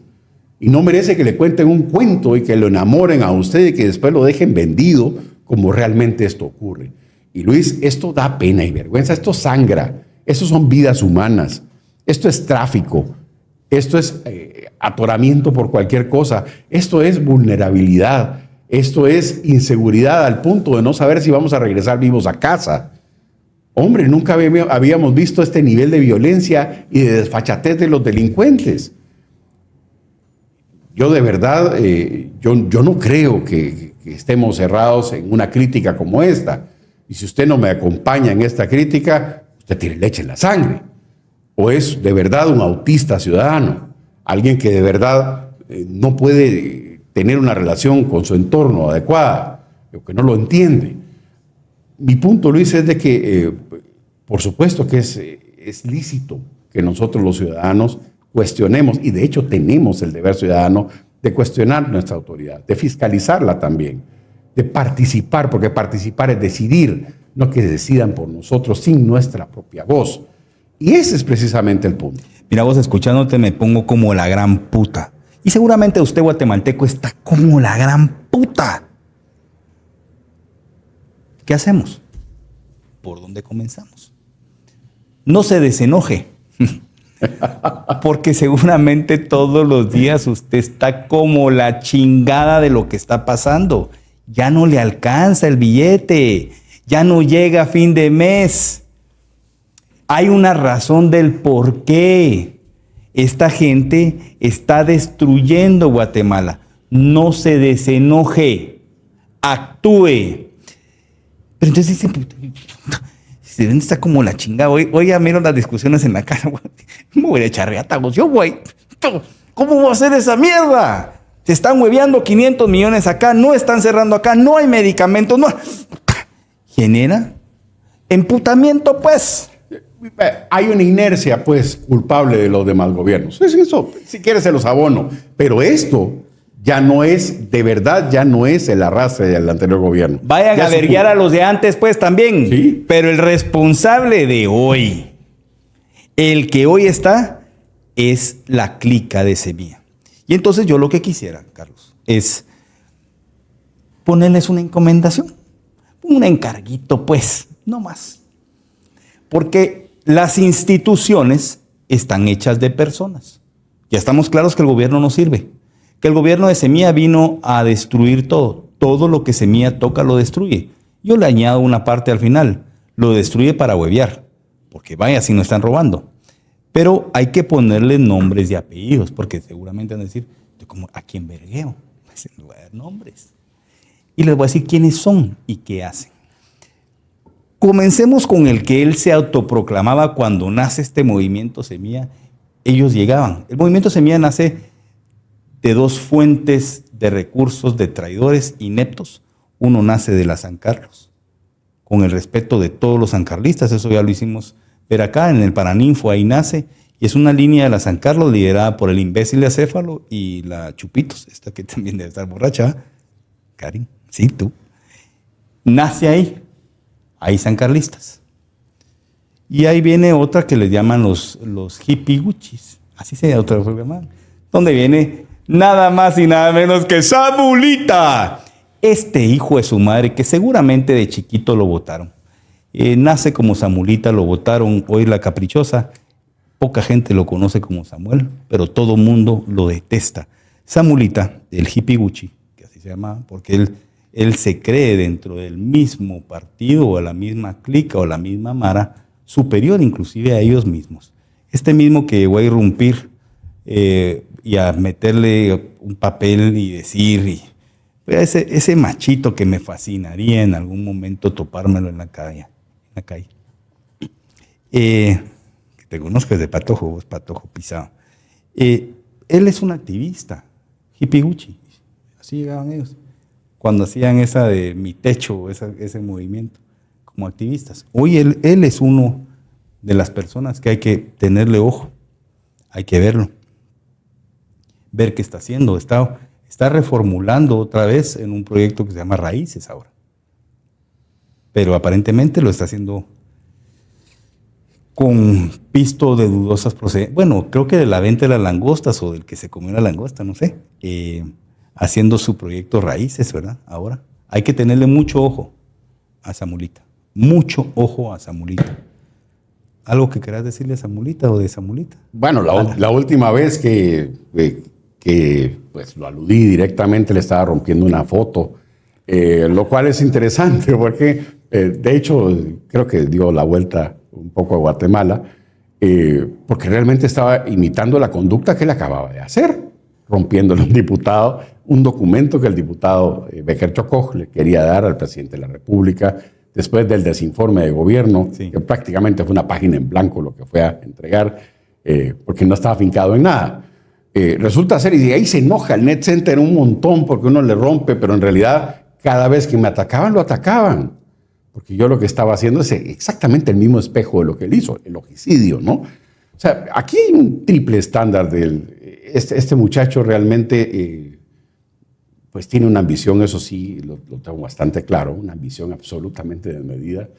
Y no merece que le cuenten un cuento y que lo enamoren a usted y que después lo dejen vendido como realmente esto ocurre. Y Luis, esto da pena y vergüenza, esto sangra, esto son vidas humanas, esto es tráfico, esto es atoramiento por cualquier cosa, esto es vulnerabilidad, esto es inseguridad al punto de no saber si vamos a regresar vivos a casa. Hombre, nunca habíamos visto este nivel de violencia y de desfachatez de los delincuentes. Yo de verdad, yo no creo que estemos cerrados en una crítica como esta. Y si usted no me acompaña en esta crítica, usted tiene leche en la sangre. O es de verdad un autista ciudadano, alguien que de verdad no puede tener una relación con su entorno adecuada, o que no lo entiende. Mi punto, Luis, es de que, por supuesto que es lícito que nosotros los ciudadanos cuestionemos, y de hecho tenemos el deber ciudadano de cuestionar nuestra autoridad, de fiscalizarla también, de participar, porque participar es decidir, no que decidan por nosotros sin nuestra propia voz. Y ese es precisamente el punto. Mira, vos escuchándote me pongo como la gran puta. Y seguramente usted, guatemalteco, está como la gran puta. ¿Qué hacemos? ¿Por dónde comenzamos? No se desenoje. Porque seguramente todos los días usted está como la chingada de lo que está pasando. Ya no le alcanza el billete, ya no llega a fin de mes. Hay una razón del por qué esta gente está destruyendo Guatemala. No se desenoje, actúe. Pero entonces dicen, si ven, está como la chingada. Hoy ya miro las discusiones en la cara, güey. Me voy a echar reatagos yo, güey. ¿Cómo voy a hacer esa mierda? Se están hueveando 500 millones acá, no están cerrando acá, no hay medicamentos, no. Genera emputamiento, pues. Hay una inercia, pues, culpable de los demás gobiernos. Es eso, si quieres se los abono. Pero esto ya no es, de verdad, ya no es el arrastre del anterior gobierno. Vayan a verguiar a los de antes, pues, también. ¿Sí? Pero el responsable de hoy, el que hoy está, es la clica de Semilla. Y entonces yo lo que quisiera, Carlos, es ponerles una encomendación, un encarguito, pues, no más. Porque las instituciones están hechas de personas. Ya estamos claros que el gobierno no sirve, que el gobierno de Semilla vino a destruir todo. Todo lo que Semilla toca lo destruye. Yo le añado una parte al final, lo destruye para huevear, porque vaya si no están robando. Pero hay que ponerle nombres y apellidos, porque seguramente van a decir, como ¿a quién vergueo? Pues les voy a dar nombres. Y les voy a decir quiénes son y qué hacen. Comencemos con el que él se autoproclamaba cuando nace este movimiento Semilla. Ellos llegaban. El movimiento Semilla nace de dos fuentes de recursos de traidores ineptos. Uno nace de la San Carlos, con el respeto de todos los sancarlistas, eso ya lo hicimos ver acá en el Paraninfo, ahí nace, y es una línea de la San Carlos liderada por el imbécil de Acéfalo y la Chupitos, esta que también debe estar borracha, Karin, sí, tú. Nace ahí sancarlistas. Y ahí viene otra que les llaman los hippiguchis, así se llaman, donde viene nada más y nada menos que Samulita, este hijo de su madre que seguramente de chiquito lo votaron. Nace como Samulita, lo votaron, hoy la caprichosa, poca gente lo conoce como Samuel, pero todo mundo lo detesta. Samulita, el hippiguchi, que así se llama, porque él se cree dentro del mismo partido o la misma clica o la misma mara, superior inclusive a ellos mismos. Este mismo que llegó a irrumpir y a meterle un papel y decir, ese machito que me fascinaría en algún momento topármelo en la calle. Que te conozco desde Patojo, vos Patojo pisado. Él es un activista, hippiguchi, así llegaban ellos. cuando hacían esa de mi techo, ese movimiento, como activistas. Hoy él es uno de las personas que hay que tenerle ojo, hay que verlo, ver qué está haciendo. Está reformulando otra vez en un proyecto que se llama Raíces ahora. Pero aparentemente lo está haciendo con pisto de dudosas procedencias. Bueno, creo que de la venta de las langostas o del que se comió la langosta, no sé. Haciendo su proyecto Raíces, ¿verdad? Ahora hay que tenerle mucho ojo a Zamulita. Mucho ojo a Zamulita. ¿Algo que querás decirle a Zamulita o de Zamulita? Bueno, la última vez que pues, lo aludí directamente, le estaba rompiendo una foto, lo cual es interesante porque, de hecho, creo que dio la vuelta un poco a Guatemala, porque realmente estaba imitando la conducta que él acababa de hacer, rompiéndole a un diputado, un documento que el diputado Becker Chocó le quería dar al presidente de la República después del desinforme de gobierno, sí, que prácticamente fue una página en blanco lo que fue a entregar, porque no estaba afincado en nada. Resulta ser, y ahí se enoja el Net Center un montón porque uno le rompe, pero en realidad cada vez que me atacaban, lo atacaban. Porque yo lo que estaba haciendo es exactamente el mismo espejo de lo que él hizo, el ojicidio, ¿no? O sea, aquí hay un triple estándar este muchacho realmente, pues tiene una ambición, eso sí, lo tengo bastante claro, una ambición absolutamente desmedida,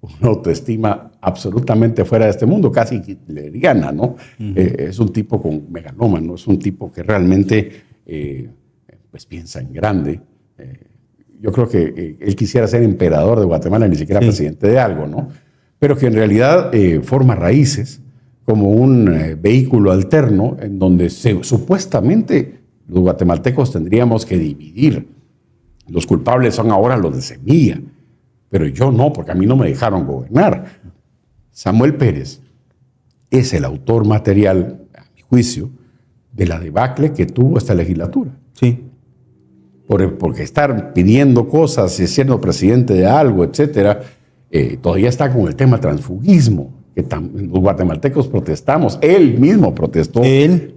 una autoestima absolutamente fuera de este mundo, casi hitleriana, ¿no? Es un tipo con megalómano, es un tipo que realmente, pues piensa en grande. Yo creo que él quisiera ser emperador de Guatemala, ni siquiera presidente de algo, ¿no? Pero que en realidad forma Raíces como un vehículo alterno en donde supuestamente los guatemaltecos tendríamos que dividir. Los culpables son ahora los de Semilla, pero yo no, porque a mí no me dejaron gobernar. Samuel Pérez es el autor material, a mi juicio, de la debacle que tuvo esta legislatura. Sí. Porque estar pidiendo cosas, siendo presidente de algo, etcétera, todavía está con el tema transfugismo, que los guatemaltecos protestamos, él mismo protestó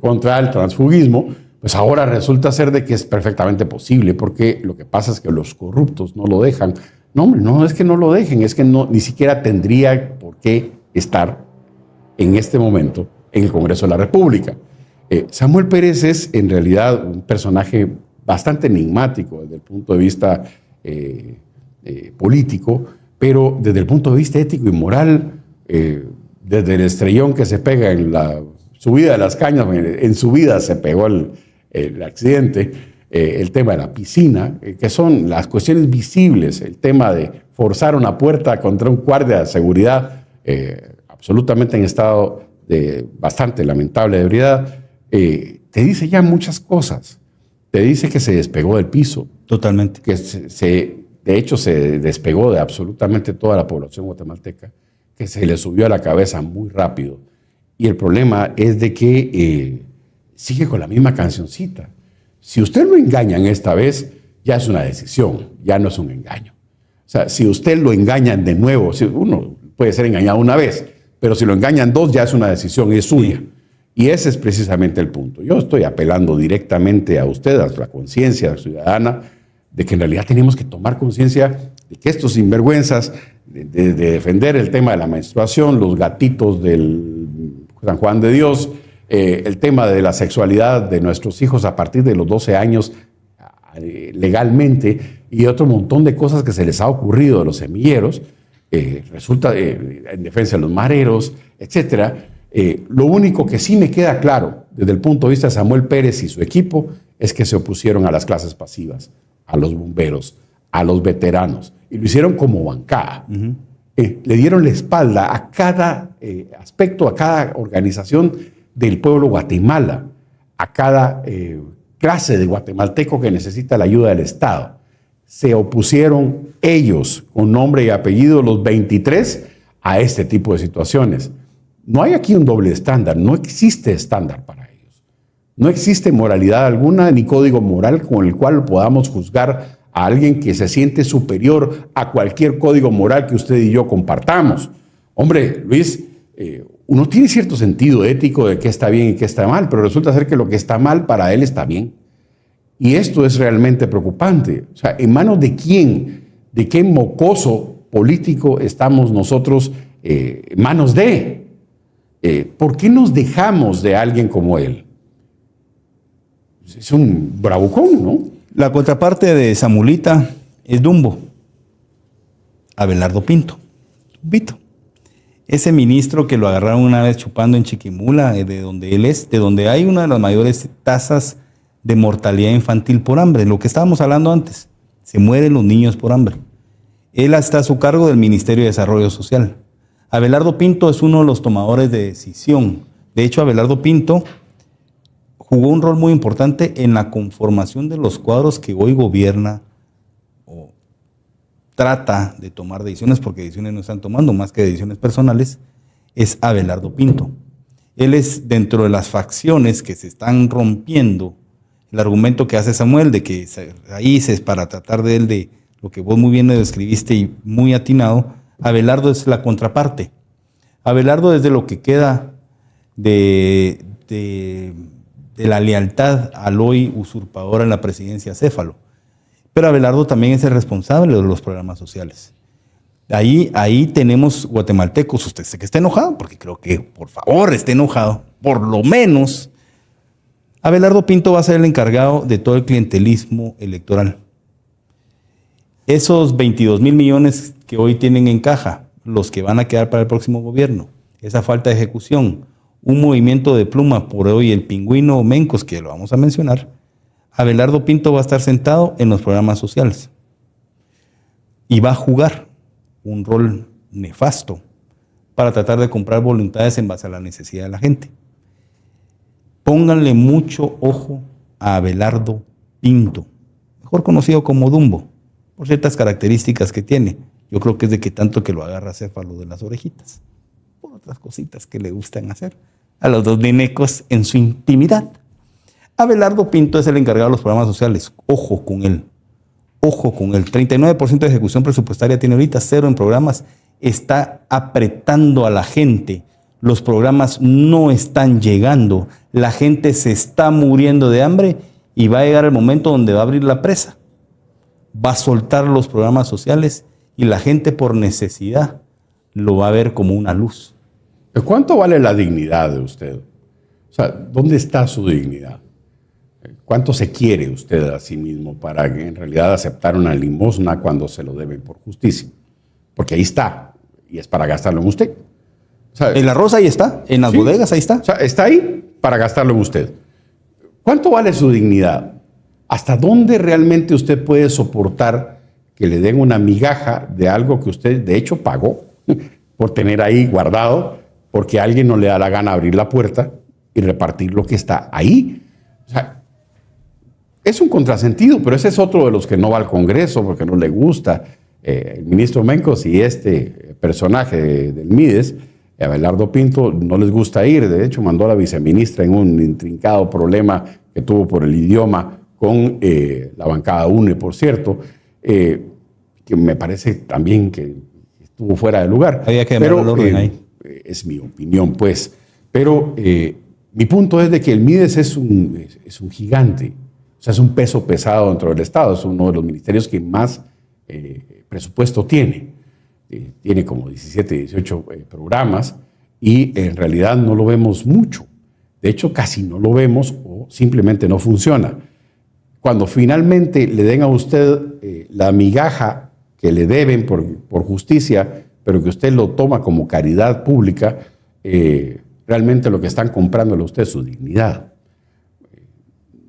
contra el transfugismo, pues ahora resulta ser de que es perfectamente posible, porque lo que pasa es que los corruptos no lo dejan. No, hombre, no es que no lo dejen, es que ni siquiera tendría por qué estar en este momento en el Congreso de la República. Samuel Pérez es en realidad un personaje bastante enigmático desde el punto de vista político, pero desde el punto de vista ético y moral, desde el estrellón que se pega en la subida de las cañas, en su vida se pegó el accidente, el tema de la piscina, que son las cuestiones visibles, el tema de forzar una puerta contra un guardia de seguridad absolutamente en estado de bastante lamentable ebriedad, te dice ya muchas cosas. Te dice que se despegó del piso. Totalmente. Que de hecho se despegó de absolutamente toda la población guatemalteca, que se le subió a la cabeza muy rápido. Y el problema es de que sigue con la misma cancioncita. Si usted lo engañan esta vez, ya es una decisión, ya no es un engaño. O sea, si usted lo engañan de nuevo, uno puede ser engañado una vez, pero si lo engañan dos, ya es una decisión y es suya. Sí. Y ese es precisamente el punto. Yo estoy apelando directamente a usted, a la conciencia ciudadana, de que en realidad tenemos que tomar conciencia de que estos sinvergüenzas de defender el tema de la menstruación, los gatitos del San Juan de Dios, el tema de la sexualidad de nuestros hijos a partir de los 12 años legalmente y otro montón de cosas que se les ha ocurrido a los semilleros, resulta en defensa de los mareros, etcétera. Lo único que sí me queda claro desde el punto de vista de Samuel Pérez y su equipo es que se opusieron a las clases pasivas, a los bomberos, a los veteranos, y lo hicieron como bancada. Le dieron la espalda a cada aspecto, a cada organización del pueblo Guatemala, a cada clase de guatemalteco que necesita la ayuda del Estado. Se opusieron ellos, con nombre y apellido, los 23, a este tipo de situaciones. No hay aquí un doble estándar, no existe estándar para ellos. No existe moralidad alguna ni código moral con el cual podamos juzgar a alguien que se siente superior a cualquier código moral que usted y yo compartamos. Hombre, Luis, uno tiene cierto sentido ético de qué está bien y qué está mal, pero resulta ser que lo que está mal para él está bien. Y esto es realmente preocupante. O sea, ¿en manos de quién? ¿De qué mocoso político estamos nosotros en manos de? ¿Por qué nos dejamos de alguien como él? Es un bravucón, ¿no? La contraparte de Samulita es Dumbo, Abelardo Pinto. Vito. Ese ministro que lo agarraron una vez chupando en Chiquimula, de donde él es, de donde hay una de las mayores tasas de mortalidad infantil por hambre, lo que estábamos hablando antes. Se mueren los niños por hambre. Él está a su cargo del Ministerio de Desarrollo Social. Abelardo Pinto es uno de los tomadores de decisión. De hecho, Abelardo Pinto jugó un rol muy importante en la conformación de los cuadros que hoy gobierna o trata de tomar decisiones, porque decisiones no están tomando más que decisiones personales, es Abelardo Pinto. Él es dentro de las facciones que se están rompiendo. El argumento que hace Samuel de que raíces para tratar de él de lo que vos muy bien le describiste y muy atinado, Abelardo es la contraparte. Abelardo es de lo que queda de la lealtad al hoy usurpador en la presidencia Céfalo. Pero Abelardo también es el responsable de los programas sociales. Ahí tenemos guatemaltecos. Usted sé que está enojado, porque creo que, por favor, esté enojado. Por lo menos, Abelardo Pinto va a ser el encargado de todo el clientelismo electoral. Esos 22,000 millones que hoy tienen en caja, los que van a quedar para el próximo gobierno, esa falta de ejecución, un movimiento de pluma por hoy, el pingüino Mencos, que lo vamos a mencionar, Abelardo Pinto va a estar sentado en los programas sociales y va a jugar un rol nefasto para tratar de comprar voluntades en base a la necesidad de la gente. Pónganle mucho ojo a Abelardo Pinto, mejor conocido como Dumbo, por ciertas características que tiene. Yo creo que es de que tanto que lo agarra Céfalo de las orejitas, por otras cositas que le gustan hacer a los dos ninecos en su intimidad. Abelardo Pinto es el encargado de los programas sociales. Ojo con él. Ojo con él. 39% de ejecución presupuestaria tiene ahorita, 0 en programas. Está apretando a la gente. Los programas no están llegando. La gente se está muriendo de hambre y va a llegar el momento donde va a abrir la presa. Va a soltar los programas sociales y la gente por necesidad lo va a ver como una luz. ¿Cuánto vale la dignidad de usted? O sea, ¿dónde está su dignidad? ¿Cuánto se quiere usted a sí mismo para en realidad aceptar una limosna cuando se lo deben por justicia? Porque ahí está, y es para gastarlo en usted. O sea, el arroz ahí está, en las bodegas ahí está. O sea, está ahí para gastarlo en usted. ¿Cuánto vale su dignidad? ¿Hasta dónde realmente usted puede soportar que le den una migaja de algo que usted de hecho pagó por tener ahí guardado, porque a alguien no le da la gana abrir la puerta y repartir lo que está ahí? O sea, es un contrasentido, pero ese es otro de los que no va al Congreso porque no le gusta. El ministro Mencos y este personaje del Mides, Abelardo Pinto, no les gusta ir. De hecho, mandó a la viceministra en un intrincado problema que tuvo por el idioma con la bancada UNE, por cierto, que me parece también que estuvo fuera de lugar. Había que llamar al orden ahí. Es mi opinión, pues. Pero mi punto es de que el Mides es un gigante. O sea, es un peso pesado dentro del Estado. Es uno de los ministerios que más presupuesto tiene. Tiene como 17, 18 programas y en realidad no lo vemos mucho. De hecho, casi no lo vemos o simplemente no funciona. Cuando finalmente le den a usted la migaja que le deben por justicia, pero que usted lo toma como caridad pública, realmente lo que están comprándole a usted es su dignidad.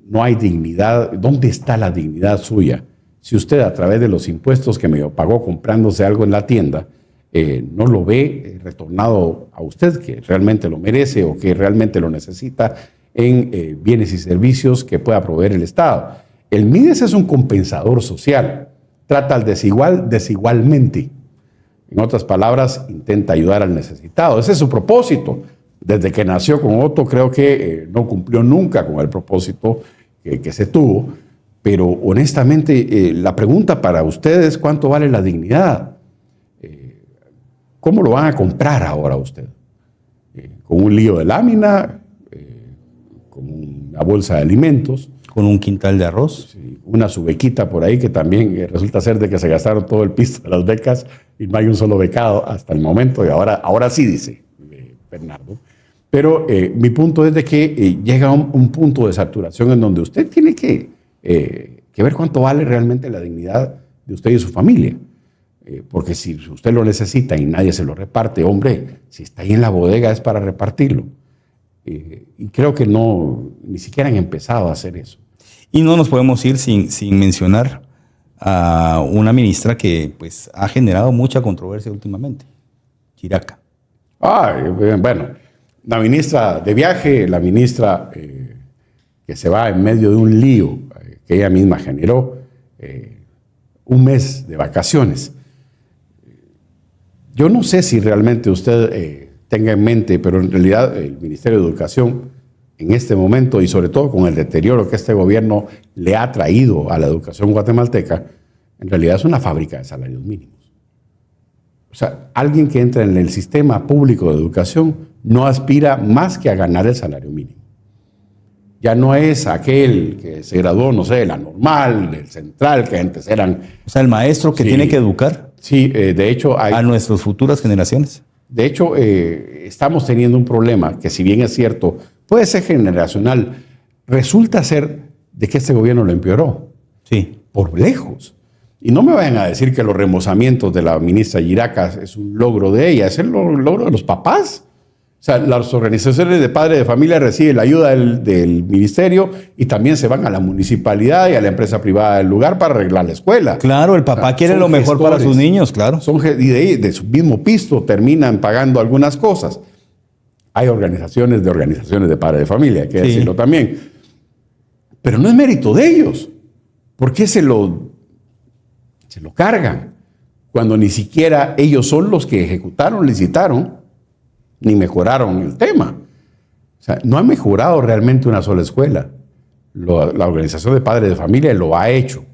No hay dignidad. ¿Dónde está la dignidad suya? Si usted a través de los impuestos que me pagó comprándose algo en la tienda, no lo ve retornado a usted, que realmente lo merece o que realmente lo necesita en bienes y servicios que pueda proveer el Estado. El Mides es un compensador social. Trata al desigual desigualmente. En otras palabras, intenta ayudar al necesitado. Ese es su propósito. Desde que nació con Otto, creo que no cumplió nunca con el propósito que se tuvo. Pero honestamente, la pregunta para ustedes es ¿cuánto vale la dignidad? ¿Cómo lo van a comprar ahora usted? ¿Con un lío de lámina? ¿Con una bolsa de alimentos? con un quintal de arroz. Sí, una subequita por ahí que también resulta ser de que se gastaron todo el pisto de las becas y no hay un solo becado hasta el momento, y ahora sí, dice Bernardo. Pero mi punto es de que llega un punto de saturación en donde usted tiene que ver cuánto vale realmente la dignidad de usted y su familia. Porque si usted lo necesita y nadie se lo reparte, hombre, si está ahí en la bodega es para repartirlo. Y creo que ni siquiera han empezado a hacer eso. Y no nos podemos ir sin mencionar a una ministra que pues, ha generado mucha controversia últimamente, Giraca. Bueno, la ministra de viaje, la ministra que se va en medio de un lío que ella misma generó, un mes de vacaciones. Yo no sé si realmente usted tenga en mente, pero en realidad el Ministerio de Educación en este momento, y sobre todo con el deterioro que este gobierno le ha traído a la educación guatemalteca, en realidad es una fábrica de salarios mínimos. O sea, alguien que entra en el sistema público de educación no aspira más que a ganar el salario mínimo. Ya no es aquel que se graduó, no sé, de la normal, del central, que antes eran... O sea, el maestro que tiene que educar Sí, de hecho... a nuestras futuras generaciones. De hecho, estamos teniendo un problema que, si bien es cierto, puede ser generacional, resulta ser de que este gobierno lo empeoró. Sí. Por lejos. Y no me vayan a decir que los remozamientos de la ministra Giraca es un logro de ella, es el logro de los papás. O sea, las organizaciones de padres de familia reciben la ayuda del ministerio y también se van a la municipalidad y a la empresa privada del lugar para arreglar la escuela. Claro, el papá quiere lo mejor para sus niños, claro. Y de su mismo pisto terminan pagando algunas cosas. Hay organizaciones de padres de familia, hay que decirlo también. Pero no es mérito de ellos. ¿Por qué se lo cargan? Cuando ni siquiera ellos son los que ejecutaron, licitaron, ni mejoraron el tema. O sea, no ha mejorado realmente una sola escuela. La organización de padres de familia lo ha hecho.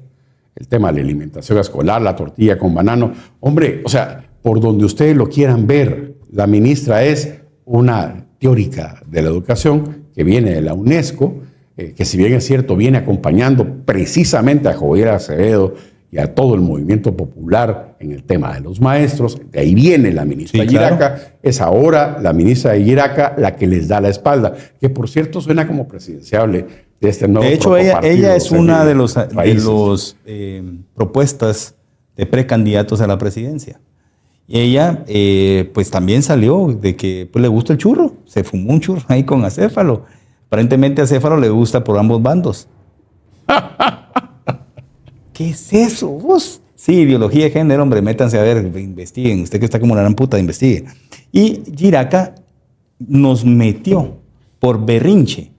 El tema de la alimentación escolar, la tortilla con banano. Hombre, o sea, por donde ustedes lo quieran ver, la ministra es una teórica de la educación que viene de la UNESCO, que si bien es cierto, viene acompañando precisamente a Jovier Acevedo y a todo el movimiento popular en el tema de los maestros. De ahí viene la ministra Giraca. Claro. Es ahora la ministra de Giraca la que les da la espalda, que por cierto suena como presidenciable de este nuevo partido. De hecho, ella es una de los propuestas de precandidatos a la presidencia. Y ella pues también salió de que pues, le gusta el churro. Se fumó un churro ahí con Acéfalo. Aparentemente a Acéfalo le gusta por ambos bandos. ¿Qué es eso, vos? Sí, ideología de género, hombre, métanse a ver, investiguen. Usted que está como una gran puta, investigue. Y Giraca nos metió por berrinche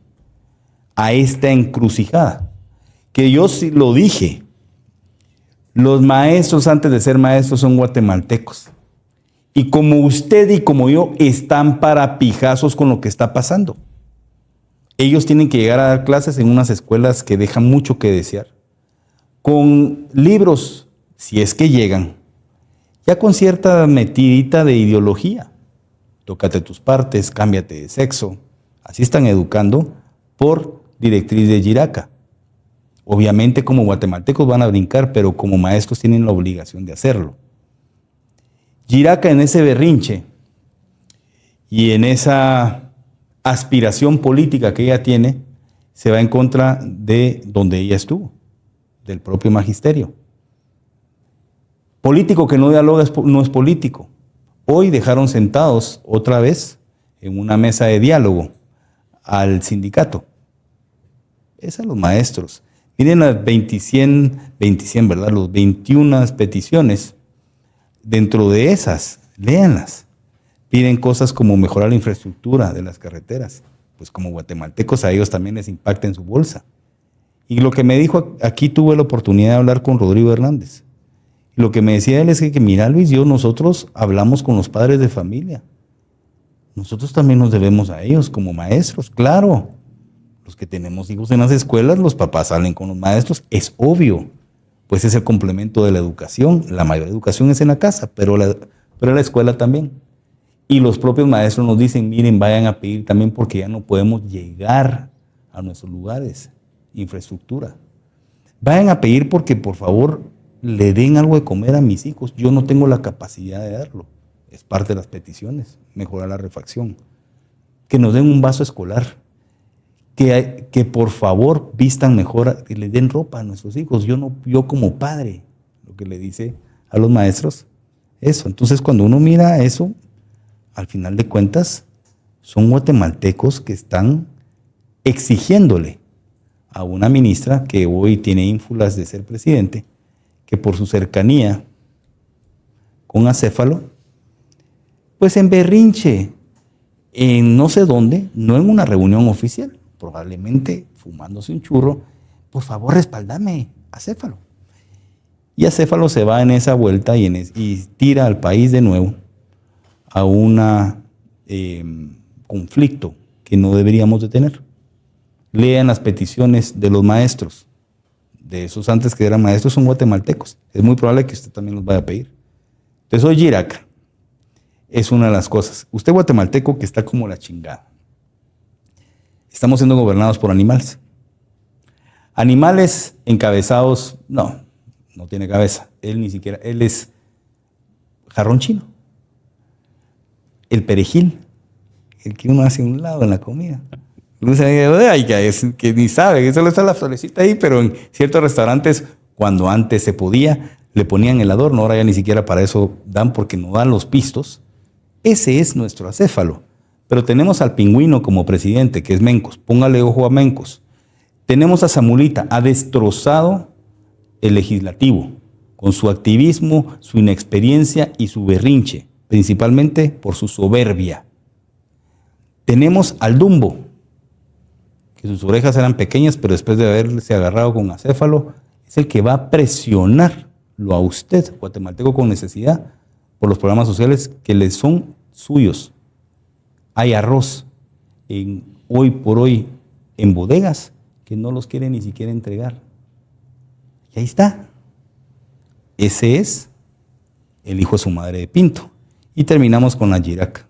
a esta encrucijada. Que yo sí lo dije. Los maestros, antes de ser maestros, son guatemaltecos. Y como usted y como yo, están para pijazos con lo que está pasando. Ellos tienen que llegar a dar clases en unas escuelas que dejan mucho que desear. Con libros, si es que llegan, ya con cierta metidita de ideología. Tócate tus partes, cámbiate de sexo. Así están educando por directriz de Giraca. Obviamente como guatemaltecos van a brincar, pero como maestros tienen la obligación de hacerlo. Giraca en ese berrinche y en esa aspiración política que ella tiene, se va en contra de donde ella estuvo, del propio magisterio. Político que no dialoga no es político. Hoy dejaron sentados otra vez en una mesa de diálogo al sindicato. Es a los maestros. Miren las 21, ¿verdad? Los 21 peticiones. Dentro de esas, léanlas. Piden cosas como mejorar la infraestructura de las carreteras. Pues como guatemaltecos a ellos también les impacta en su bolsa. Y lo que me dijo, aquí tuve la oportunidad de hablar con Rodrigo Hernández. Y lo que me decía él es que mira Luis, nosotros hablamos con los padres de familia. Nosotros también nos debemos a ellos como maestros, claro. Los que tenemos hijos en las escuelas, los papás salen con los maestros, es obvio. Pues es el complemento de la educación. La mayor educación es en la casa, pero la escuela también. Y los propios maestros nos dicen, miren, vayan a pedir también porque ya no podemos llegar a nuestros lugares. infraestructura. Vayan a pedir porque, por favor, le den algo de comer a mis hijos. Yo no tengo la capacidad de darlo. Es parte de las peticiones. Mejorar la refacción. Que nos den un vaso escolar. Que por favor vistan mejor, que le den ropa a nuestros hijos. Yo como padre, lo que le dice a los maestros, eso. Entonces, cuando uno mira eso, al final de cuentas, son guatemaltecos que están exigiéndole a una ministra que hoy tiene ínfulas de ser presidente, que por su cercanía con Acéfalo, pues en berrinche, en no sé dónde, no en una reunión oficial, probablemente fumándose un churro, por favor respaldame, Acéfalo. Y Acéfalo se va en esa vuelta y tira al país de nuevo a un conflicto que no deberíamos de tener. Lean las peticiones de los maestros. De esos antes que eran maestros son guatemaltecos. Es muy probable que usted también los vaya a pedir. Entonces hoy Yiraca es una de las cosas. Usted guatemalteco que está como la chingada. Estamos siendo gobernados por animales. Animales encabezados, no tiene cabeza. Él ni siquiera, él es jarrón chino. El perejil, el que uno hace a un lado en la comida. Que ni sabe, que solo está la florecita ahí, pero en ciertos restaurantes, cuando antes se podía, le ponían el adorno, ahora ya ni siquiera para eso dan porque no dan los pistos. Ese es nuestro Acéfalo. Pero tenemos al pingüino como presidente, que es Mencos. Póngale ojo a Mencos. Tenemos a Zamulita, ha destrozado el legislativo con su activismo, su inexperiencia y su berrinche, principalmente por su soberbia. Tenemos al Dumbo, que sus orejas eran pequeñas, pero después de haberse agarrado con Acéfalo, es el que va a presionarlo a usted, guatemalteco con necesidad, por los programas sociales que les son suyos. Hay arroz hoy por hoy en bodegas que no los quieren ni siquiera entregar. Y ahí está. Ese es el hijo de su madre de Pinto. Y terminamos con la Yiraca.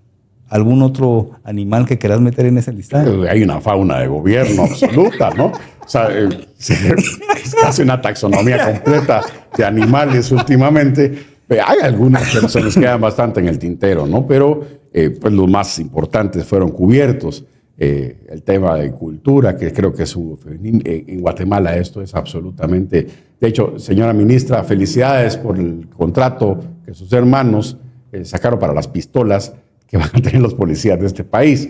¿Algún otro animal que quieras meter en ese listado? Hay una fauna de gobierno absoluta, ¿no? O sea, es casi una taxonomía completa de animales últimamente. Hay algunas que se nos quedan bastante en el tintero, ¿no? Pero pues los más importantes fueron cubiertos. El tema de cultura, que creo que es en Guatemala esto es absolutamente... De hecho, señora ministra, felicidades por el contrato que sus hermanos sacaron para las pistolas que van a tener los policías de este país.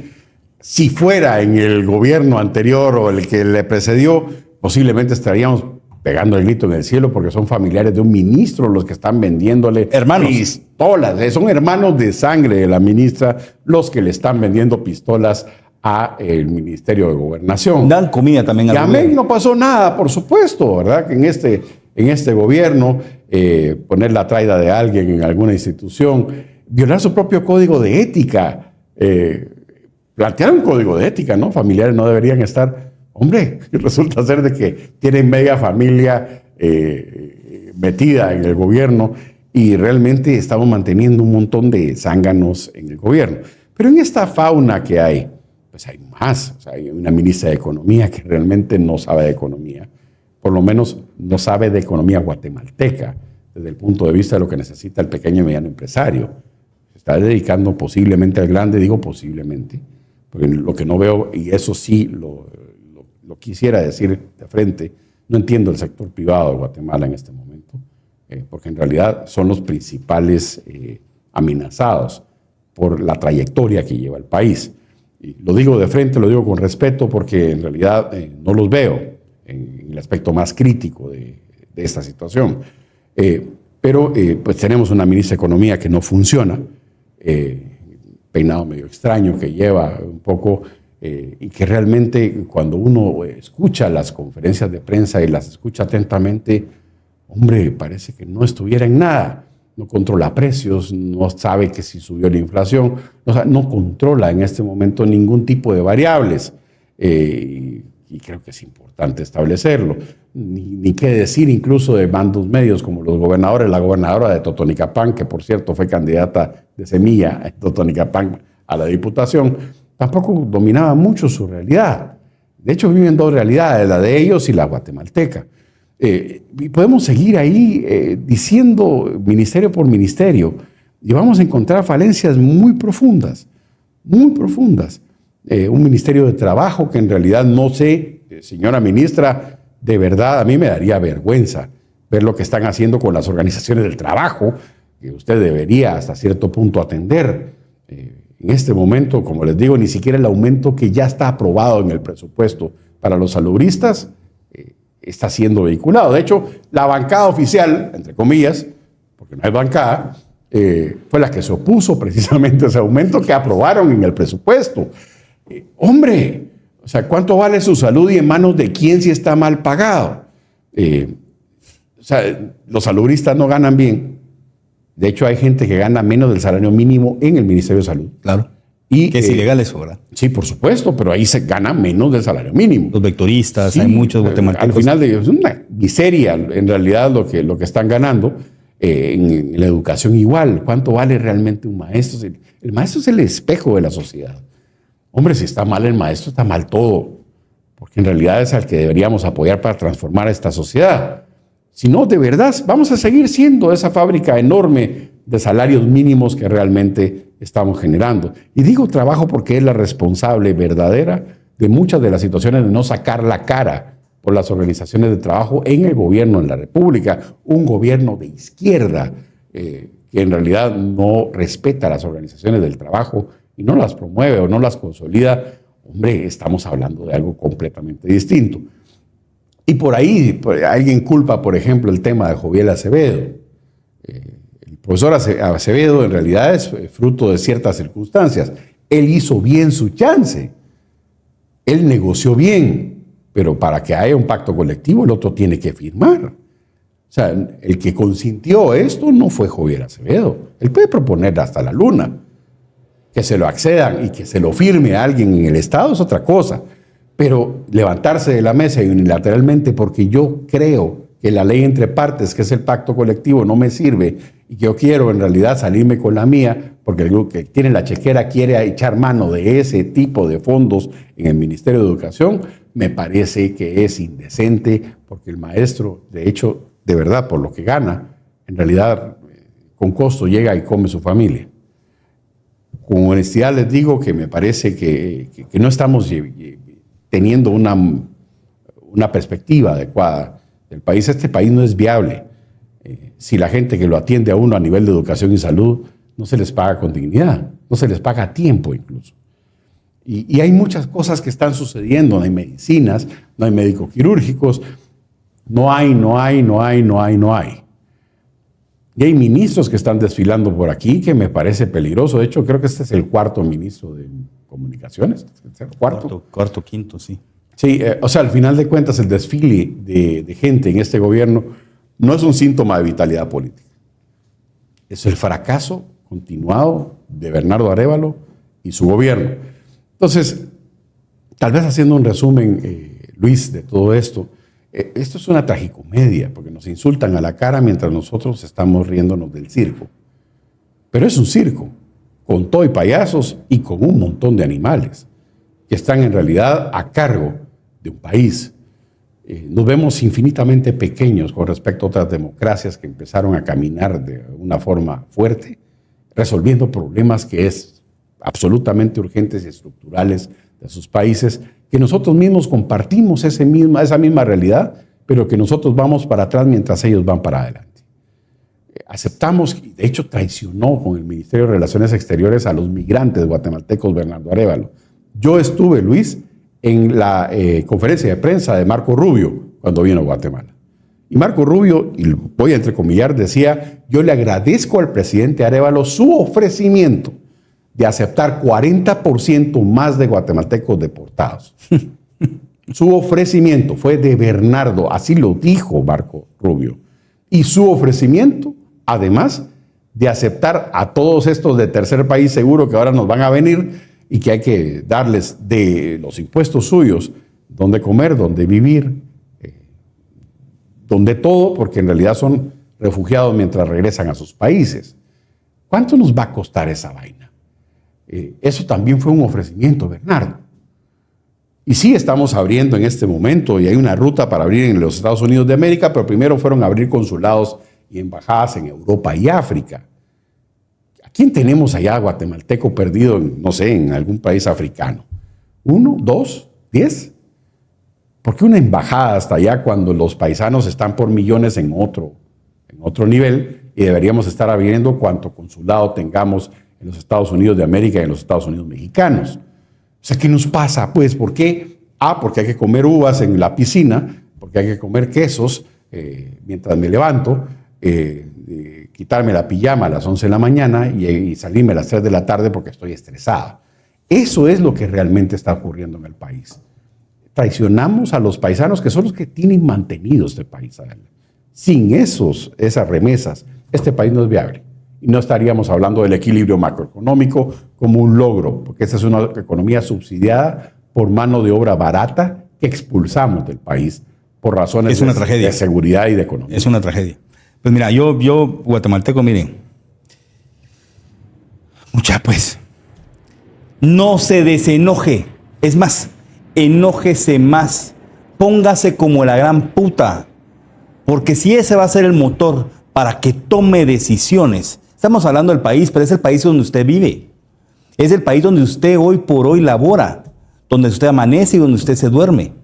Si fuera en el gobierno anterior o el que le precedió, posiblemente estaríamos pegando el grito en el cielo porque son familiares de un ministro los que están vendiéndole pistolas. Son hermanos de sangre de la ministra los que le están vendiendo pistolas a el Ministerio de Gobernación. Dan comida también. Y a mí no pasó nada, por supuesto, ¿verdad? Que en este gobierno poner la traida de alguien en alguna institución, violar su propio código de ética, plantear un código de ética, ¿no? Familiares no deberían estar... Hombre, resulta ser de que tienen media familia metida en el gobierno y realmente estamos manteniendo un montón de zánganos en el gobierno. Pero en esta fauna que hay, pues hay más. O sea, hay una ministra de Economía que realmente no sabe de economía, por lo menos no sabe de economía guatemalteca, desde el punto de vista de lo que necesita el pequeño y mediano empresario. Se está dedicando posiblemente al grande, digo posiblemente, porque lo que no veo, y eso sí lo quisiera decir de frente, no entiendo el sector privado de Guatemala en este momento, porque en realidad son los principales amenazados por la trayectoria que lleva el país. Y lo digo de frente, lo digo con respeto, porque en realidad no los veo en el aspecto más crítico de esta situación. Pero pues tenemos una ministra de Economía que no funciona, peinado medio extraño que lleva un poco... y que realmente cuando uno escucha las conferencias de prensa y las escucha atentamente, hombre, parece que no estuviera en nada. No controla precios, no sabe que si subió la inflación, no controla en este momento ningún tipo de variables. Y creo que es importante establecerlo. Ni qué decir incluso de mandos medios como los gobernadores, la gobernadora de Totonicapán, que por cierto fue candidata de semilla en Totonicapán a la diputación, tampoco dominaba mucho su realidad. De hecho, viven dos realidades, la de ellos y la guatemalteca. Y podemos seguir ahí diciendo ministerio por ministerio y vamos a encontrar falencias muy profundas, muy profundas. Un ministerio de trabajo que en realidad no sé, señora ministra, de verdad a mí me daría vergüenza ver lo que están haciendo con las organizaciones del trabajo, que usted debería hasta cierto punto atender. En este momento, como les digo, ni siquiera el aumento que ya está aprobado en el presupuesto para los salubristas está siendo vehiculado. De hecho, la bancada oficial, entre comillas, porque no hay bancada, fue la que se opuso precisamente a ese aumento que aprobaron en el presupuesto. Hombre, o sea, ¿cuánto vale su salud y en manos de quién si está mal pagado? O sea, los salubristas no ganan bien. De hecho, hay gente que gana menos del salario mínimo en el Ministerio de Salud. Claro. Y, que es ilegal eso, ¿verdad? Sí, por supuesto, pero ahí se gana menos del salario mínimo. Los vectoristas, sí, hay muchos guatemaltecos. Al final es una miseria, en realidad, lo que están ganando. En la educación igual. ¿Cuánto vale realmente un maestro? El maestro es el espejo de la sociedad. Hombre, si está mal el maestro, está mal todo. Porque en realidad es al que deberíamos apoyar para transformar a esta sociedad. Si no, de verdad, vamos a seguir siendo esa fábrica enorme de salarios mínimos que realmente estamos generando. Y digo trabajo porque es la responsable verdadera de muchas de las situaciones de no sacar la cara por las organizaciones de trabajo en el gobierno de la República, un gobierno de izquierda que en realidad no respeta las organizaciones del trabajo y no las promueve o no las consolida. Hombre, estamos hablando de algo completamente distinto. Y por ahí alguien culpa, por ejemplo, el tema de Joviel Acevedo. El profesor Acevedo en realidad es fruto de ciertas circunstancias. Él hizo bien su chance. Él negoció bien. Pero para que haya un pacto colectivo, el otro tiene que firmar. O sea, el que consintió esto no fue Joviel Acevedo. Él puede proponer hasta la luna. Que se lo accedan y que se lo firme a alguien en el Estado es otra cosa. Pero levantarse de la mesa y unilateralmente porque yo creo que la ley entre partes, que es el pacto colectivo, no me sirve y que yo quiero en realidad salirme con la mía, porque el grupo que tiene la chequera quiere echar mano de ese tipo de fondos en el Ministerio de Educación, me parece que es indecente, porque el maestro, de hecho, de verdad, por lo que gana, en realidad, con costo llega y come su familia. Con honestidad les digo que me parece que no estamos teniendo una perspectiva adecuada del país. Este país no es viable si la gente que lo atiende a uno a nivel de educación y salud no se les paga con dignidad, no se les paga a tiempo incluso. Y hay muchas cosas que están sucediendo, no hay medicinas, no hay médicos quirúrgicos, no hay. Y hay ministros que están desfilando por aquí que me parece peligroso. De hecho, creo que este es el cuarto ministro de Comunicaciones. Cuarto, quinto, sí. Sí, o sea, al final de cuentas, el desfile de gente en este gobierno no es un síntoma de vitalidad política. Es el fracaso continuado de Bernardo Arévalo y su gobierno. Entonces, tal vez haciendo un resumen, Luis, de todo esto, esto es una tragicomedia, porque nos insultan a la cara mientras nosotros estamos riéndonos del circo. Pero es un circo, con todo y payasos y con un montón de animales, que están en realidad a cargo de un país. Nos vemos infinitamente pequeños con respecto a otras democracias que empezaron a caminar de una forma fuerte, resolviendo problemas que es absolutamente urgentes y estructurales de sus países, que nosotros mismos compartimos esa misma realidad, pero que nosotros vamos para atrás mientras ellos van para adelante. Aceptamos, y de hecho traicionó con el Ministerio de Relaciones Exteriores a los migrantes guatemaltecos Bernardo Arévalo. Yo estuve, Luis, en la conferencia de prensa de Marco Rubio cuando vino a Guatemala. Y Marco Rubio, y voy a entrecomillar, decía: yo le agradezco al presidente Arévalo su ofrecimiento de aceptar 40% más de guatemaltecos deportados. Su ofrecimiento fue de Bernardo, así lo dijo Marco Rubio. Y su ofrecimiento, además, de aceptar a todos estos de tercer país seguro que ahora nos van a venir y que hay que darles de los impuestos suyos, donde comer, donde vivir, donde todo, porque en realidad son refugiados mientras regresan a sus países. ¿Cuánto nos va a costar esa vaina? Eso también fue un ofrecimiento, Bernardo. Y sí, estamos abriendo en este momento y hay una ruta para abrir en los Estados Unidos de América, pero primero fueron a abrir consulados y embajadas en Europa y África. ¿A quién tenemos allá guatemalteco perdido, no sé, en algún país africano? ¿1, 2, 10? ¿Por qué una embajada hasta allá cuando los paisanos están por millones en otro nivel y deberíamos estar abriendo cuanto consulado tengamos en los Estados Unidos de América y en los Estados Unidos mexicanos? O sea, ¿qué nos pasa? Pues, ¿por qué? Porque hay que comer uvas en la piscina, porque hay que comer quesos mientras me levanto, quitarme la pijama a las 11 de la mañana y salirme a las 3 de la tarde porque estoy estresado. Eso es lo que realmente está ocurriendo en el país. Traicionamos a los paisanos que son los que tienen mantenido este país. Sin esas remesas, este país no es viable. Y no estaríamos hablando del equilibrio macroeconómico como un logro, porque esta es una economía subsidiada por mano de obra barata que expulsamos del país por razones de seguridad y de economía. Es una tragedia. Pues mira, yo guatemalteco, miren, mucha pues, no se desenoje. Es más, enójese más. Póngase como la gran puta. Porque si ese va a ser el motor para que tome decisiones. Estamos hablando del país, pero es el país donde usted vive. Es el país donde usted hoy por hoy labora, donde usted amanece y donde usted se duerme.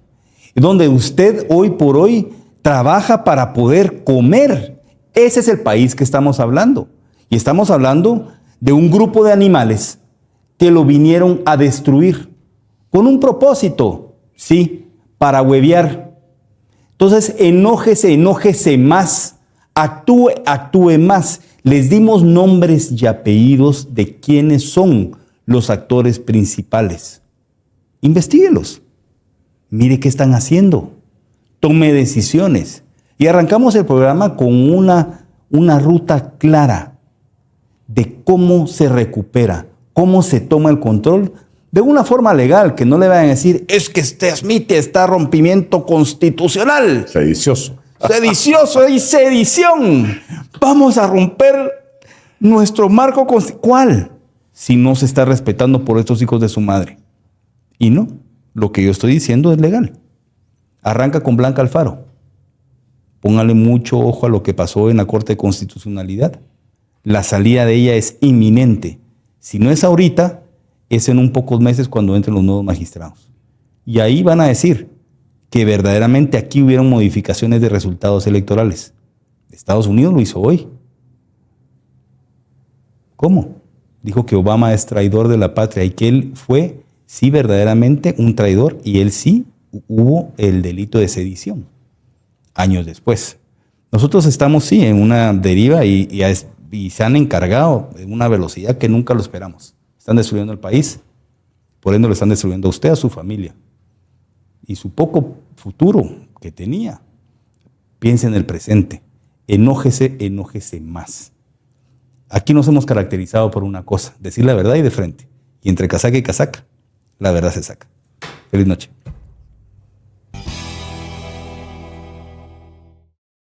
Donde usted hoy por hoy trabaja para poder comer. Ese es el país que estamos hablando. Y estamos hablando de un grupo de animales que lo vinieron a destruir con un propósito, sí, para huevear. Entonces, enójese más, actúe más. Les dimos nombres y apellidos de quiénes son los actores principales. Investíguelos. Mire qué están haciendo. Tome decisiones. Y arrancamos el programa con una ruta clara de cómo se recupera, cómo se toma el control de una forma legal, que no le vayan a decir, es que Smith está rompimiento constitucional. Sedicioso. Sedicioso y sedición. Vamos a romper nuestro marco constitucional. ¿Cuál? Si no se está respetando por estos hijos de su madre. Y no, lo que yo estoy diciendo es legal. Arranca con Blanca Alfaro. Póngale mucho ojo a lo que pasó en la Corte de Constitucionalidad. La salida de ella es inminente. Si no es ahorita, es en un pocos meses cuando entren los nuevos magistrados. Y ahí van a decir que verdaderamente aquí hubieron modificaciones de resultados electorales. Estados Unidos lo hizo hoy. ¿Cómo? Dijo que Obama es traidor de la patria y que él fue, sí, verdaderamente un traidor y él sí hubo el delito de sedición. Años después. Nosotros estamos, sí, en una deriva y se han encargado en una velocidad que nunca lo esperamos. Están destruyendo el país, por ende lo están destruyendo a usted, a su familia. Y su poco futuro que tenía. Piense en el presente. Enójese más. Aquí nos hemos caracterizado por una cosa, decir la verdad y de frente. Y entre casaca y casaca, la verdad se saca. Feliz noche.